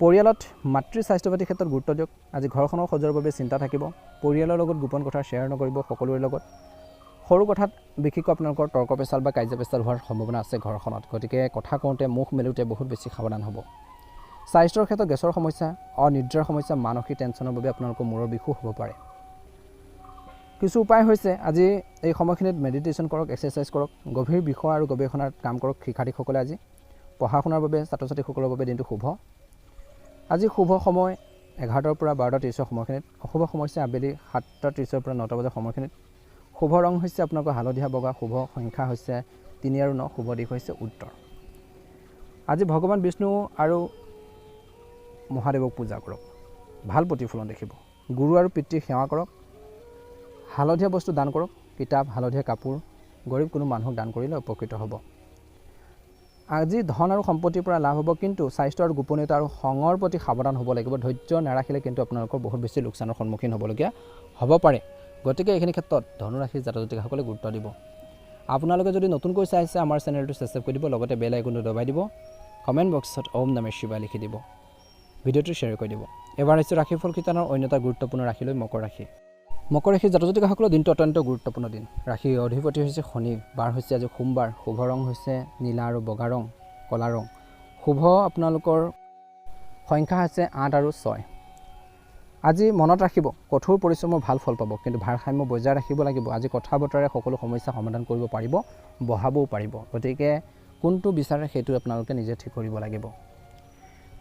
পৰিয়ালত মাতৃ স্বাস্থ্য পাতিৰ ক্ষেত্ৰত গুৰুত্ব দিয়ক। আজি ঘৰখনৰ সজোৱাৰ বাবে চিন্তা থাকিব। পৰিয়ালৰ লগত গোপন কথা শ্বেয়াৰ নকৰিব সকলোৰে লগত। সৰু কথাত বিশেষকৈ আপোনালোকৰ তৰ্ক পেচাল বা কাজিয়া পেচাল হোৱাৰ সম্ভাৱনা আছে ঘৰখনত। গতিকে কথা কওঁতে মুখ মেলোঁতে বহুত বেছি সাৱধান হ'ব। স্বাস্থ্যৰ ক্ষেত্ৰত গেছৰ সমস্যা, অনিদ্ৰাৰ সমস্যা, মানসিক টেনশ্যনৰ বাবে আপোনালোকৰ মূৰৰ বিষো হ'ব পাৰে। কিছু উপায় হৈছে আজি এই সময়খিনিত মেডিটেশ্যন কৰক, এক্সাৰচাইজ কৰক, গভীৰ বিষয় আৰু গৱেষণাত কাম কৰক। শিক্ষাৰ্থীসকলে আজি পঢ়া শুনাৰ বাবে ছাত্ৰ ছাত্ৰীসকলৰ বাবে দিনটো শুভ। আজি শুভ সময় 11টাৰ পৰা 12:30 সময়খিনিত। অশুভ সময় হৈছে আবেলি 7:30 পৰা 9 বজাৰ সময়খিনিত। শুভ ৰং হৈছে আপোনালোকৰ হালধীয়া বগা। শুভ সংখ্যা হৈছে 3 আৰু 9। শুভ দিশ হৈছে উত্তৰ। আজি ভগৱান বিষ্ণু আৰু মহাদেৱক পূজা কৰক। ভাল প্ৰতিফলন দেখিব। গুৰু আৰু পিতৃক সেৱা কৰক। হালধীয়া বস্তু দান কৰক। কিতাপ, হালধীয়া কাপোৰ গৰীব কোনো মানুহক দান কৰিলে উপকৃত হ'ব। আজি ধন আৰু সম্পত্তিৰ পৰা লাভ হ'ব। কিন্তু স্বাস্থ্য আৰু গোপনীয়তা আৰু খঙৰ প্ৰতি সাৱধান হ'ব লাগিব। ধৈৰ্য নাৰাখিলে কিন্তু আপোনালোকৰ বহুত বেছি লোকচানৰ সন্মুখীন হ'বলগীয়া হ'ব পাৰে। গতিকে এইখিনি ক্ষেত্ৰত ধনুৰাশিৰ জাতক জাতিকাসকলে গুৰুত্ব দিব। আপোনালোকে যদি নতুনকৈ চাইছে আমাৰ চেনেলটো ছাবস্ক্ৰাইব কৰি দিব। লগতে বেল আইকনটো দবাই দিব। কমেণ্ট বক্সত ওম নমঃ শিৱায় লিখি দিব। ভিডিঅ'টো শ্বেয়াৰ কৰি দিব। এবাৰ আহিছোঁ ৰাশিফল শিতানৰ অন্য এটা গুৰুত্বপূৰ্ণ ৰাশিলৈ, মকৰ ৰাশি। মকৰ ৰাশিৰ জাতক জাতিকাসকলৰ দিনটো অত্যন্ত গুৰুত্বপূৰ্ণ দিন। ৰাশিৰ অধিপতি হৈছে শনি। বাৰ হৈছে আজি সোমবাৰ। শুভ ৰং হৈছে নীলা আৰু বগা ৰং, ক'লা ৰং। শুভ আপোনালোকৰ সংখ্যা হৈছে 8 আৰু 6। আজি মনত ৰাখিব কঠোৰ পৰিশ্ৰমৰ ভাল ফল পাব। কিন্তু ভাৰসাম্য বজাই ৰাখিব লাগিব। আজি কথা বতৰাৰে সকলো সমস্যা সমাধান কৰিব পাৰিব, বঢ়াবও পাৰিব। গতিকে কোনটো বিচাৰে সেইটো আপোনালোকে নিজে ঠিক কৰিব লাগিব।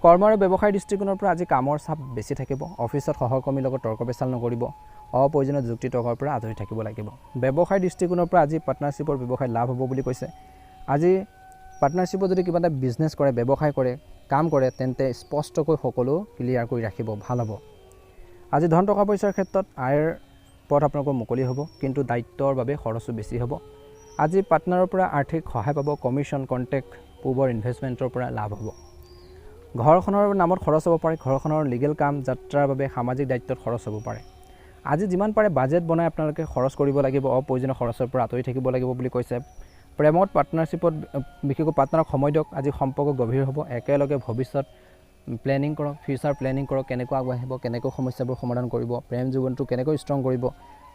কৰ্ম আৰু ব্যৱসায়ৰ দৃষ্টিকোণৰ পৰা আজি কামৰ চাপ বেছি থাকিব। অফিচত সহকৰ্মীৰ লগত তৰ্ক পেচাল নকৰিব। অপ্ৰয়োজনীয় যুক্তি তৰ্কৰ পৰা আঁতৰি থাকিব লাগিব। ব্যৱসায়ৰ দৃষ্টিকোণৰ পৰা আজি পাৰ্টনাৰশ্বিপৰ ব্যৱসায় লাভ হ'ব বুলি কৈছে। আজি পাৰ্টনাৰশ্বিপত যদি কিবা এটা বিজনেছ কৰে, ব্যৱসায় কৰে, কাম কৰে, তেন্তে স্পষ্টকৈ সকলো ক্লিয়াৰ কৰি ৰাখিব, ভাল হ'ব। আজি ধন টকা পইচাৰ ক্ষেত্ৰত আয়ৰ পথ আপোনালোকৰ মুকলি হ'ব। কিন্তু দায়িত্বৰ বাবে খৰচো বেছি হ'ব। আজি পাৰ্টনাৰৰ পৰা আৰ্থিক সহায় পাব। কমিশ্যন, কণ্টেক্ট, পূৰ্বৰ ইনভেষ্টমেণ্টৰ পৰা লাভ হ'ব। ঘৰখনৰ নামত খৰচ হ'ব পাৰে। ঘৰখনৰ লিগেল কাম, যাত্ৰাৰ বাবে সামাজিক দায়িত্বত খৰচ হ'ব পাৰে। আজি যিমান পাৰে বাজেট বনাই আপোনালোকে খৰচ কৰিব লাগিব। অপ্ৰয়োজনীয় খৰচৰ পৰা আঁতৰি থাকিব লাগিব বুলি কৈছে। প্ৰেমত পাৰ্টনাৰশ্বিপত বিশেষকৈ পাৰ্টনাৰক সময় দিয়ক। আজি সম্পৰ্ক গভীৰ হ'ব। একেলগে ভৱিষ্যত প্লেনিং কৰক, ফিউচাৰ প্লেনিং কৰক, কেনেকৈ আগবাঢ়িব, কেনেকৈ সমস্যাবোৰ সমাধান কৰিব, প্ৰেম জীৱনটো কেনেকৈ ষ্ট্ৰং কৰিব,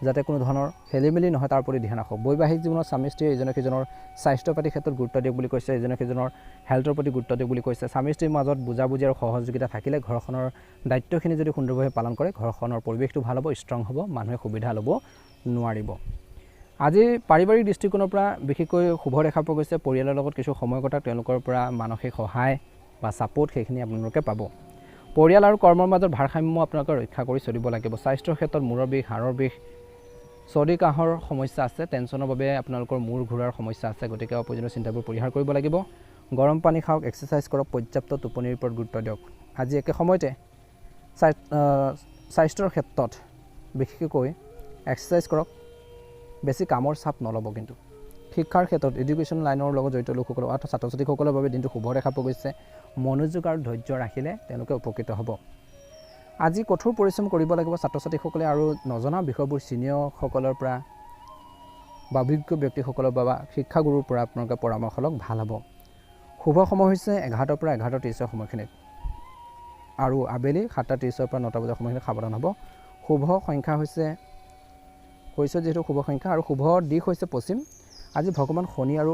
যাতে কোনো ধৰণৰ খেলিমেলি নহয় তাৰ প্ৰতি ধ্যান ৰাখক। বৈবাহিক জীৱনত স্বামী স্ত্ৰীয়ে ইজনে সিজনৰ স্বাস্থ্য পাতিৰ ক্ষেত্ৰত গুৰুত্ব দিয়ক বুলি কৈছে, ইজনে সিজনৰ হেল্থৰ প্ৰতি গুৰুত্ব দিয়ক বুলি কৈছে। স্বামী স্ত্ৰীৰ মাজত বুজাবুজি আৰু সহযোগিতা থাকিলে ঘৰখনৰ দায়িত্বখিনি যদি সুন্দৰভাৱে পালন কৰে, ঘৰখনৰ পৰিৱেশটো ভাল হ'ব, ষ্ট্ৰং হ'ব, মানুহে সুবিধা ল'ব নোৱাৰিব। আজি পাৰিবাৰিক দৃষ্টিকোণৰ পৰা বিশেষকৈ শুভ দেখা পোৱা গৈছে। পৰিয়ালৰ লগত কিছু সময় কটাওক, তেওঁলোকৰ পৰা মানসিক সহায় বা ছাপোৰ্ট সেইখিনি আপোনালোকে পাব। পৰিয়াল আৰু কৰ্মৰ মাজত ভাৰসাম্য আপোনালোকে ৰক্ষা কৰি চলিব লাগিব। স্বাস্থ্যৰ ক্ষেত্ৰত মূৰৰ বিষ, হাড়ৰ বিষ, চৰ্দি কাহৰ সমস্যা আছে, টেনশ্যনৰ বাবে আপোনালোকৰ মূৰ ঘূৰাৰ সমস্যা আছে, গতিকে অপ্ৰয়োজনীয় চিন্তাবোৰ পৰিহাৰ কৰিব লাগিব। গৰম পানী খাওক, এক্সাৰচাইজ কৰক, পৰ্যাপ্ত টোপনিৰ ওপৰত গুৰুত্ব দিয়ক। আজি একে সময়তে স্বাস্থ্যৰ ক্ষেত্ৰত বিশেষকৈ এক্সাৰচাইজ কৰক, বেছি কামৰ চাপ নল'ব। কিন্তু শিক্ষাৰ ক্ষেত্ৰত এডুকেশ্যন লাইনৰ লগত জড়িত লোকসকলৰ অৰ্থাৎ ছাত্ৰ ছাত্ৰীসকলৰ বাবে দিনটো শুভ দেখা পোৱা গৈছে। মনোযোগ আৰু ধৈৰ্য ৰাখিলে তেওঁলোকে উপকৃত হ'ব। আজি কঠোৰ পৰিশ্ৰম কৰিব লাগিব ছাত্ৰ ছাত্ৰীসকলে, আৰু নজনা বিষয়বোৰ ছিনিয়ৰসকলৰ পৰা বা অভিজ্ঞ ব্যক্তিসকলৰ বা শিক্ষাগুৰুৰ পৰা আপোনালোকে পৰামৰ্শ লওক, ভাল হ'ব। শুভ সময় হৈছে 11টাৰ পৰা 11:30 সময়খিনিত, আৰু আবেলি 7:30 পৰা 9টা বজাৰ সময়খিনিত সাৱধান হ'ব। শুভ সংখ্যা হৈছে যিহেতু শুভ সংখ্যা, আৰু শুভ দিশ হৈছে পশ্চিম। আজি ভগৱান শনি আৰু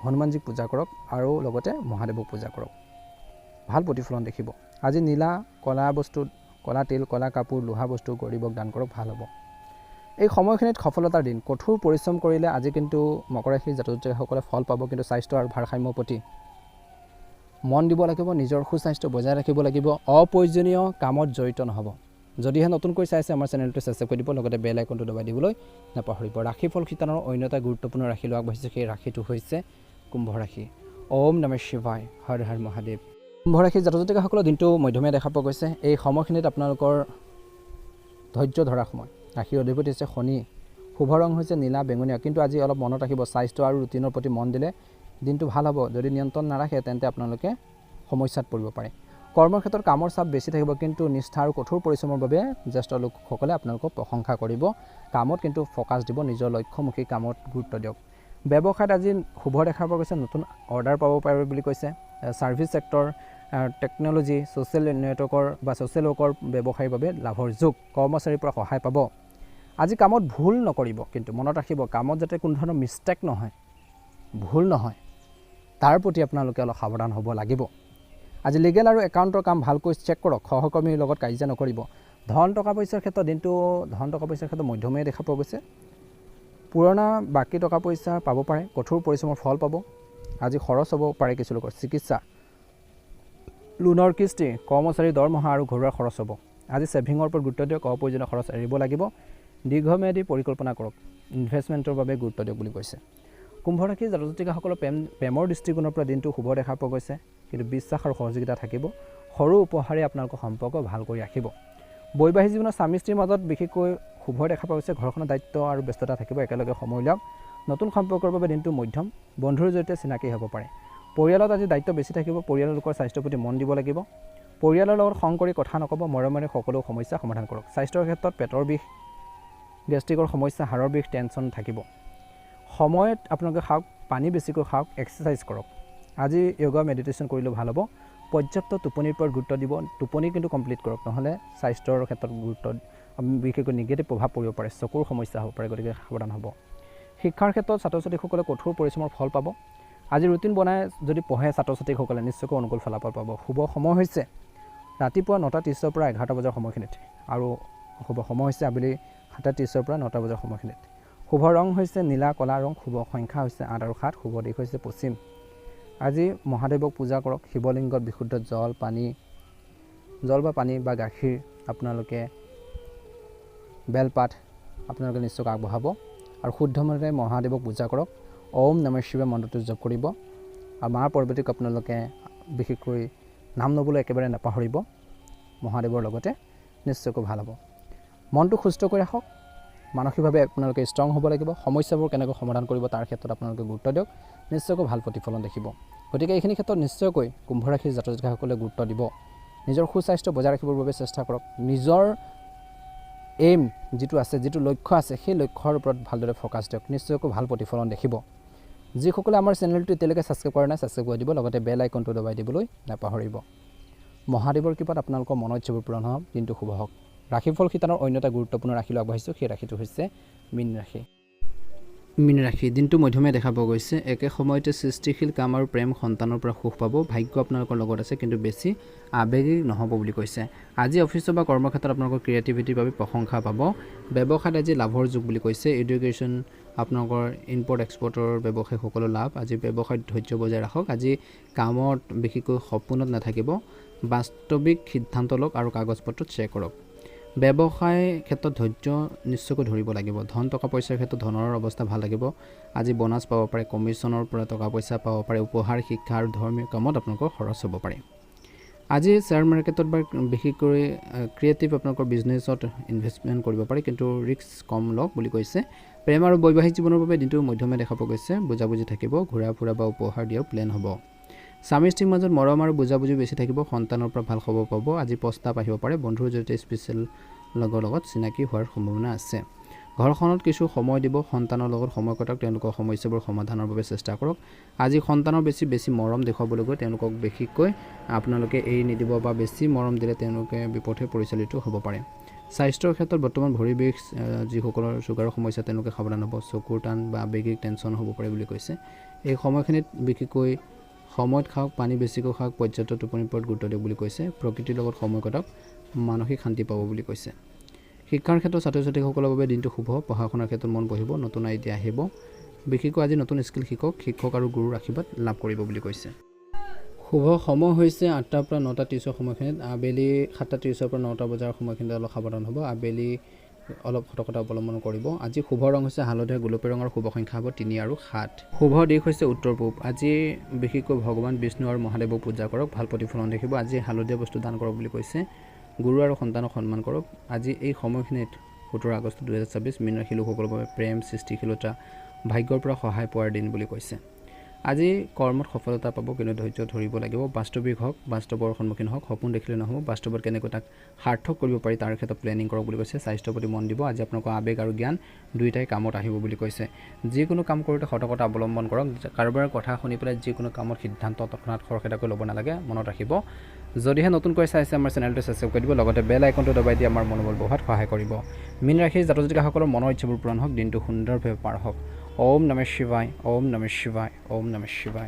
হনুমানজীক পূজা কৰক, আৰু লগতে মহাদেৱক পূজা কৰক, ভাল প্ৰতিফলন দেখিব। আজি নীলা, ক'লা বস্তু, ক'লা তিল, ক'লা কাপোৰ, লোহা বস্তু গৰীবক দান কৰক, ভাল হ'ব। এই সময়খিনিত সফলতাৰ দিন। কঠোৰ পৰিশ্ৰম কৰিলে আজি কিন্তু মকৰ ৰাশিৰ জাতক জাতিকাসকলে ফল পাব, কিন্তু স্বাস্থ্য আৰু ভাৰসাম্যৰ প্ৰতি মন দিব লাগিব। নিজৰ সুস্বাস্থ্য বজাই ৰাখিব লাগিব। অপ্ৰয়োজনীয় কামত জড়িত নহ'ব। যদিহে নতুনকৈ চাইছে আমাৰ চেনেলটো ছাবস্ক্ৰাইব কৰি দিব, লগতে বেল আইকনটো দবাই দিবলৈ নাপাহৰিব। ৰাশিফল শিতানৰ অন্য এটা গুৰুত্বপূৰ্ণ ৰাশি লৈ আগবাঢ়িছে, সেই ৰাশিটো হৈছে কুম্ভ ৰাশি। ওম নমঃ শিৱায়, হৰ হৰ মহাদেৱ। কুম্ভ ৰাশিৰ জাতক জাতিকাসকলৰ দিনটো মধ্যমীয়া দেখা পোৱা গৈছে। এই সময়খিনিত আপোনালোকৰ ধৈৰ্য ধৰা সময়। ৰাশিৰ অধিপতি হৈছে শনি। শুভ ৰং হৈছে নীলা, বেঙুনীয়া। কিন্তু আজি অলপ মনত ৰাখিব, স্বাস্থ্য আৰু ৰুটিনৰ প্ৰতি মন দিলে দিনটো ভাল হ'ব। যদি নিয়ন্ত্ৰণ নাৰাখে তেন্তে আপোনালোকে সমস্যাত পৰিব পাৰে। কৰ্মৰ ক্ষেত্ৰত কামৰ চাপ বেছি থাকিব, কিন্তু নিষ্ঠা আৰু কঠোৰ পৰিশ্ৰমৰ বাবে জ্যেষ্ঠ লোকসকলে আপোনালোকক প্ৰশংসা কৰিব। কামত কিন্তু ফ'কাছ দিব, নিজৰ লক্ষ্যমুখী কামত গুৰুত্ব দিয়ক। ব্যৱসায়ত আজি শুভ দেখা পোৱা গৈছে, নতুন অৰ্ডাৰ পাব পাৰে বুলি কৈছে। ছাৰ্ভিচ ছেক্টৰ, টেকন'লজি, ছ'চিয়েল নেটৱৰ্কৰ বা ছ'চিয়েল ৱৰ্কৰ ব্যৱসায়ীৰ বাবে লাভৰ যুগ। কৰ্মচাৰীৰ পৰা সহায় পাব। আজি কামত ভুল নকৰিব, কিন্তু মনত ৰাখিব কামত যাতে কোনো ধৰণৰ মিষ্টেক নহয়, ভুল নহয়, তাৰ প্ৰতি আপোনালোকে অলপ সাৱধান হ'ব লাগিব। আজি লিগেল আৰু একাউণ্টৰ কাম ভালকৈ চেক কৰক। সহকৰ্মীৰ লগত কাজিয়া নকৰিব। ধন টকা পইচাৰ ক্ষেত্ৰত দিনটো মধ্যমীয়া দেখা পোৱা গৈছে। পুৰণা বাকী টকা পইচা পাব পাৰে, কঠোৰ পৰিশ্ৰমৰ ফল পাব। আজি খৰচ হ'ব পাৰে কিছু লোকৰ। চিকিৎসা, লোনৰ কিস্তি, কৰ্মচাৰীৰ দৰমহা আৰু ঘৰুৱা খৰচ হ'ব। আজি ছেভিঙৰ ওপৰত গুৰুত্ব দিয়ক। অপ্ৰয়োজনীয় খৰচ এৰিব লাগিব। দীৰ্ঘম্যাদী পৰিকল্পনা কৰক। ইনভেষ্টমেণ্টৰ বাবে গুৰুত্ব দিয়ক বুলি কৈছে। কুম্ভ ৰাশিৰ জাতক জাতিকাসকলৰ প্ৰেমৰ দৃষ্টিকোণৰ পৰা দিনটো শুভ দেখা পোৱা গৈছে, কিন্তু বিশ্বাস আৰু সহযোগিতা থাকিব। সৰু উপহাৰে আপোনালোকৰ সম্পৰ্ক ভাল কৰি ৰাখিব। বৈবাহিক জীৱনত স্বামী স্ত্ৰীৰ মাজত বিশেষকৈ শুভ দেখা পোৱা গৈছে। ঘৰখনৰ দায়িত্ব আৰু ব্যস্ততা থাকিব, একেলগে সময় উলিয়াওক। নতুন সম্পৰ্কৰ বাবে দিনটো মধ্যম। বন্ধুৰ জৰিয়তে চিনাকি হ'ব পাৰে। পৰিয়ালত আজি দায়িত্ব বেছি থাকিব। পৰিয়ালৰ লোকৰ স্বাস্থ্যৰ প্ৰতি মন দিব লাগিব। পৰিয়ালৰ লগত খং কৰি কথা নক'ব, মৰমেৰে সকলো সমস্যা সমাধান কৰক। স্বাস্থ্যৰ ক্ষেত্ৰত পেটৰ বিষ, গেষ্ট্ৰিকৰ সমস্যা, হাড়ৰ বিষ, টেনশ্যন থাকিব। সময়ত আপোনালোকে খাওক, পানী বেছিকৈ খাওক, এক্সাৰচাইজ কৰক। আজি য়োগা মেডিটেশ্যন কৰিলেও ভাল হ'ব। পৰ্যাপ্ত টোপনিৰ ওপৰত গুৰুত্ব দিব। টোপনি কিন্তু কমপ্লিট কৰক, নহ'লে স্বাস্থ্যৰ ক্ষেত্ৰত বিশেষকৈ নিগেটিভ প্ৰভাৱ পৰিব পাৰে, চকুৰ সমস্যা হ'ব পাৰে, গতিকে সাৱধান হ'ব। শিক্ষাৰ ক্ষেত্ৰত ছাত্ৰ ছাত্ৰীসকলে কঠোৰ পৰিশ্ৰমৰ ফল পাব। আজি ৰুটিন বনাই যদি পঢ়ে ছাত্ৰ ছাত্ৰীসকলে নিশ্চয়কৈ অনুকূল ফলাফল পাব। শুভ সময় হৈছে ৰাতিপুৱা 9:30 পৰা 11টা বজাৰ সময়খিনিত, আৰু শুভ সময় হৈছে আবেলি 7:30 পৰা 9টা বজাৰ সময়খিনিত। শুভ ৰং হৈছে নীলা, ক'লা ৰং। শুভ সংখ্যা হৈছে 8 আৰু 7। শুভ দিশ হৈছে পশ্চিম। আজি মহাদেৱক পূজা কৰক। শিৱলিংগত বিশুদ্ধ জল বা পানী বা গাখীৰ, আপোনালোকে বেলপাত আপোনালোকে নিশ্চয়কৈ আগবঢ়াব, আৰু শুদ্ধ মনেৰে মহাদেৱক পূজা কৰক। ওম নমঃ শিৱায় মন্ত্ৰটো জপ কৰিব, আৰু মাৰ পাৰ্বতীক আপোনালোকে বিশেষকৈ নাম ল'বলৈ একেবাৰে নাপাহৰিব। মহাদেৱৰ লগতে নিশ্চয়কৈ ভাল হ'ব। মনটো সুস্থ কৰি ৰাখক। মানসিকভাৱে আপোনালোকে ষ্ট্ৰং হ'ব লাগিব। সমস্যাবোৰ কেনেকৈ সমাধান কৰিব তাৰ ক্ষেত্ৰত আপোনালোকে গুৰুত্ব দিয়ক, নিশ্চয়কৈ ভাল প্ৰতিফলন দেখিব। গতিকে এইখিনি ক্ষেত্ৰত নিশ্চয়কৈ কুম্ভ ৰাশিৰ জাতক জাতিকাসকলে গুৰুত্ব দিব। নিজৰ সুস্বাস্থ্য বজাই ৰাখিবৰ বাবে চেষ্টা কৰক। নিজৰ এইম যিটো আছে, যিটো লক্ষ্য আছে, সেই লক্ষ্যৰ ওপৰত ভালদৰে ফ'কাছ দিয়ক, নিশ্চয়কৈ ভাল প্ৰতিফলন দেখিব। যিসকলে আমাৰ চেনেলটো এতিয়ালৈকে ছাবস্ক্ৰাইব কৰা নাই ছাবস্ক্ৰাইব কৰি দিব লগতে বেল আইকনটো দবাই দিবলৈ নাপাহৰিব মহাদেৱৰ কৃপাত আপোনালোকৰ মনৰ ইচ্ছাবোৰ পূৰণ হওক দিনটো শুভ হওক ৰাশিফল শিতানৰ অন্য এটা গুৰুত্বপূৰ্ণ ৰাশিলৈ আগবাঢ়িছোঁ সেই ৰাশিটো হৈছে মীন ৰাশি মীন ৰাশি দিনটো মধ্যমীয়া দেখা পোৱা গৈছে একে সময়তে সৃষ্টিশীল কাম আৰু প্ৰেম সন্তানৰ পৰা সুখ পাব ভাগ্য আপোনালোকৰ লগত আছে কিন্তু বেছি আৱেগিক নহ'ব বুলি কৈছে আজি অফিচত বা কৰ্মক্ষেত্ৰত আপোনালোকৰ ক্ৰিয়েটিভিটিৰ বাবে প্ৰশংসা পাব ব্যৱসায়ত আজি লাভৰ যুগ বুলি কৈছে এডুকেশ্যন আপোনালোকৰ ইম্পৰ্ট এক্সপৰ্টৰ ব্যৱসায় সকলো লাভ আজি ব্যৱসায়ত ধৈৰ্য বজাই ৰাখক আজি কামত বিশেষকৈ সপোনত নাথাকিব বাস্তৱিক সিদ্ধান্ত লওক আৰু কাগজ পত্ৰত চেক কৰক ব্যৱসায় ক্ষেত্ৰত ধৈৰ্য নিশ্চয়কৈ ধৰিব লাগিব ধন টকা পইচাৰ ক্ষেত্ৰত ধনৰ অৱস্থা ভাল লাগিব আজি বোনাছ পাব পাৰে কমিশ্যনৰ পৰা টকা পইচা পাব পাৰে উপহাৰ শিক্ষা আৰু ধৰ্মীয় কামত আপোনালোকৰ খৰচ হ'ব পাৰে আজি শ্বেয়াৰ মাৰ্কেটত বা বিশেষকৈ ক্ৰিয়েটিভ আপোনালোকৰ বিজনেছত ইনভেষ্টমেণ্ট কৰিব পাৰে কিন্তু ৰিস্ক কম লওক বুলি কৈছে প্ৰেম আৰু বৈবাহিক জীৱনৰ বাবে দিনটো মধ্যমীয়া দেখা পোৱা গৈছে বুজাবুজি থাকিব ঘূৰা ফুৰা বা উপহাৰ দিয়াৰ প্লেন হ'ব স্বামী স্ত্ৰীৰ মাজত মৰম আৰু বুজাবুজি বেছি থাকিব সন্তানৰ পৰা ভাল খবৰ পাব আজি প্ৰস্তাৱ আহিব পাৰে বন্ধুৰ জৰিয়তে স্পেচিয়েল লগৰ লগত চিনাকি হোৱাৰ সম্ভাৱনা আছে ঘৰখনত কিছু সময় দিব সন্তানৰ লগত সময় কটাওক তেওঁলোকৰ সমস্যাবোৰ সমাধানৰ বাবে চেষ্টা কৰক আজি সন্তানৰ বেছি মৰম দেখুৱাবলৈ গৈ তেওঁলোকক বিশেষকৈ আপোনালোকে এৰি নিদিব বা বেছি মৰম দিলে তেওঁলোকে বিপথে পৰিচালিত হ'ব পাৰে স্বাস্থ্যৰ ক্ষেত্ৰত বৰ্তমান ভৰি বিষ যিসকলৰ চুগাৰৰ সমস্যা তেওঁলোকে সাৱধান হ'ব চকুৰ টান বা আৱেগিক টেনশ্যন হ'ব পাৰে বুলি কৈছে এই সময়খিনিত বিশেষকৈ সময়ত খাওক পানী বেছিকৈ খাওক পৰ্যাপ্ত টোপনিৰ ওপৰত গুৰুত্ব দিয়ক বুলি কৈছে প্ৰকৃতিৰ লগত সময় কটাওক মানসিক শান্তি পাব বুলি কৈছে শিক্ষাৰ ক্ষেত্ৰত ছাত্ৰ ছাত্ৰীসকলৰ বাবে দিনটো শুভ পঢ়া শুনাৰ ক্ষেত্ৰত মন বহিব নতুন আইডিয়া আহিব বিশেষকৈ আজি নতুন স্কিল শিক্ষক আৰু গুৰুৰ আশীৰ্বাদ লাভ কৰিব বুলি কৈছে শুভ সময় হৈছে 8টাৰ পৰা 9টা 30 সময়খিনিত আবেলি 7টা 30ৰ পৰা 9টা বজাৰ সময়খিনিত অলপ সাৱধান হ'ব আবেলি অলপ সতৰ্কতা অৱলম্বন কৰিব আজি শুভ ৰং হৈছে হালধীয়া গোলপীয়া ৰঙৰ শুভ সংখ্যা হ'ব 3 আৰু 7 শুভ দিশ হৈছে উত্তৰ পূব আজি বিশেষকৈ ভগৱান বিষ্ণু আৰু মহাদেৱক পূজা কৰক ভাল প্ৰতিফলন দেখিব আজি হালধীয়া বস্তু দান কৰক বুলি কৈছে গুৰু আৰু সন্তানক সন্মান কৰক আজি এই সময়খিনিত 17 আগষ্ট 2026 মীন ৰাশি লোকসকলৰ বাবে প্ৰেম সৃষ্টিশীলতা ভাগ্যৰ পৰা সহায় পোৱাৰ দিন বুলি কৈছে আজি কৰ্মত সফলতা পাব কিন্তু ধৈৰ্য ধৰিব লাগিব বাস্তৱিক হওক বাস্তৱৰ সন্মুখীন হওক সপোন দেখিলে নহ'ব বাস্তৱত কেনেকৈ তাক সাৰ্থক কৰিব পাৰি তাৰ ক্ষেত্ৰত প্লেনিং কৰক বুলি কৈছে স্বাস্থ্যৰ প্ৰতি মন দিব আজি আপোনালোকৰ আৱেগ আৰু জ্ঞান দুয়োটাই কামত আহিব বুলি কৈছে যিকোনো কাম কৰোঁতে সতৰ্কতা অৱলম্বন কৰক কাৰোবাৰ কথা শুনি পেলাই যিকোনো কামত সিদ্ধান্ত তৎক্ষণাত খৰখেদাকৈ ল'ব নালাগে মনত ৰাখিব যদিহে নতুনকৈ চাইছে আমাৰ চেনেলটো ছাবস্ক্ৰাইব কৰি দিব লগতে বেল আইকনটো দবাই দি আমাৰ মনোবল বঢ়োৱাত সহায় কৰিব মীন ৰাশিৰ জাতক জাতিকাসকলৰ মনৰ ইচ্ছাবোৰ পূৰণ হওক দিনটো সুন্দৰভাৱে পাৰ হওক ওম নমঃ শিৱায় ওম নমঃ শিৱায় ওম নমঃ শিৱায়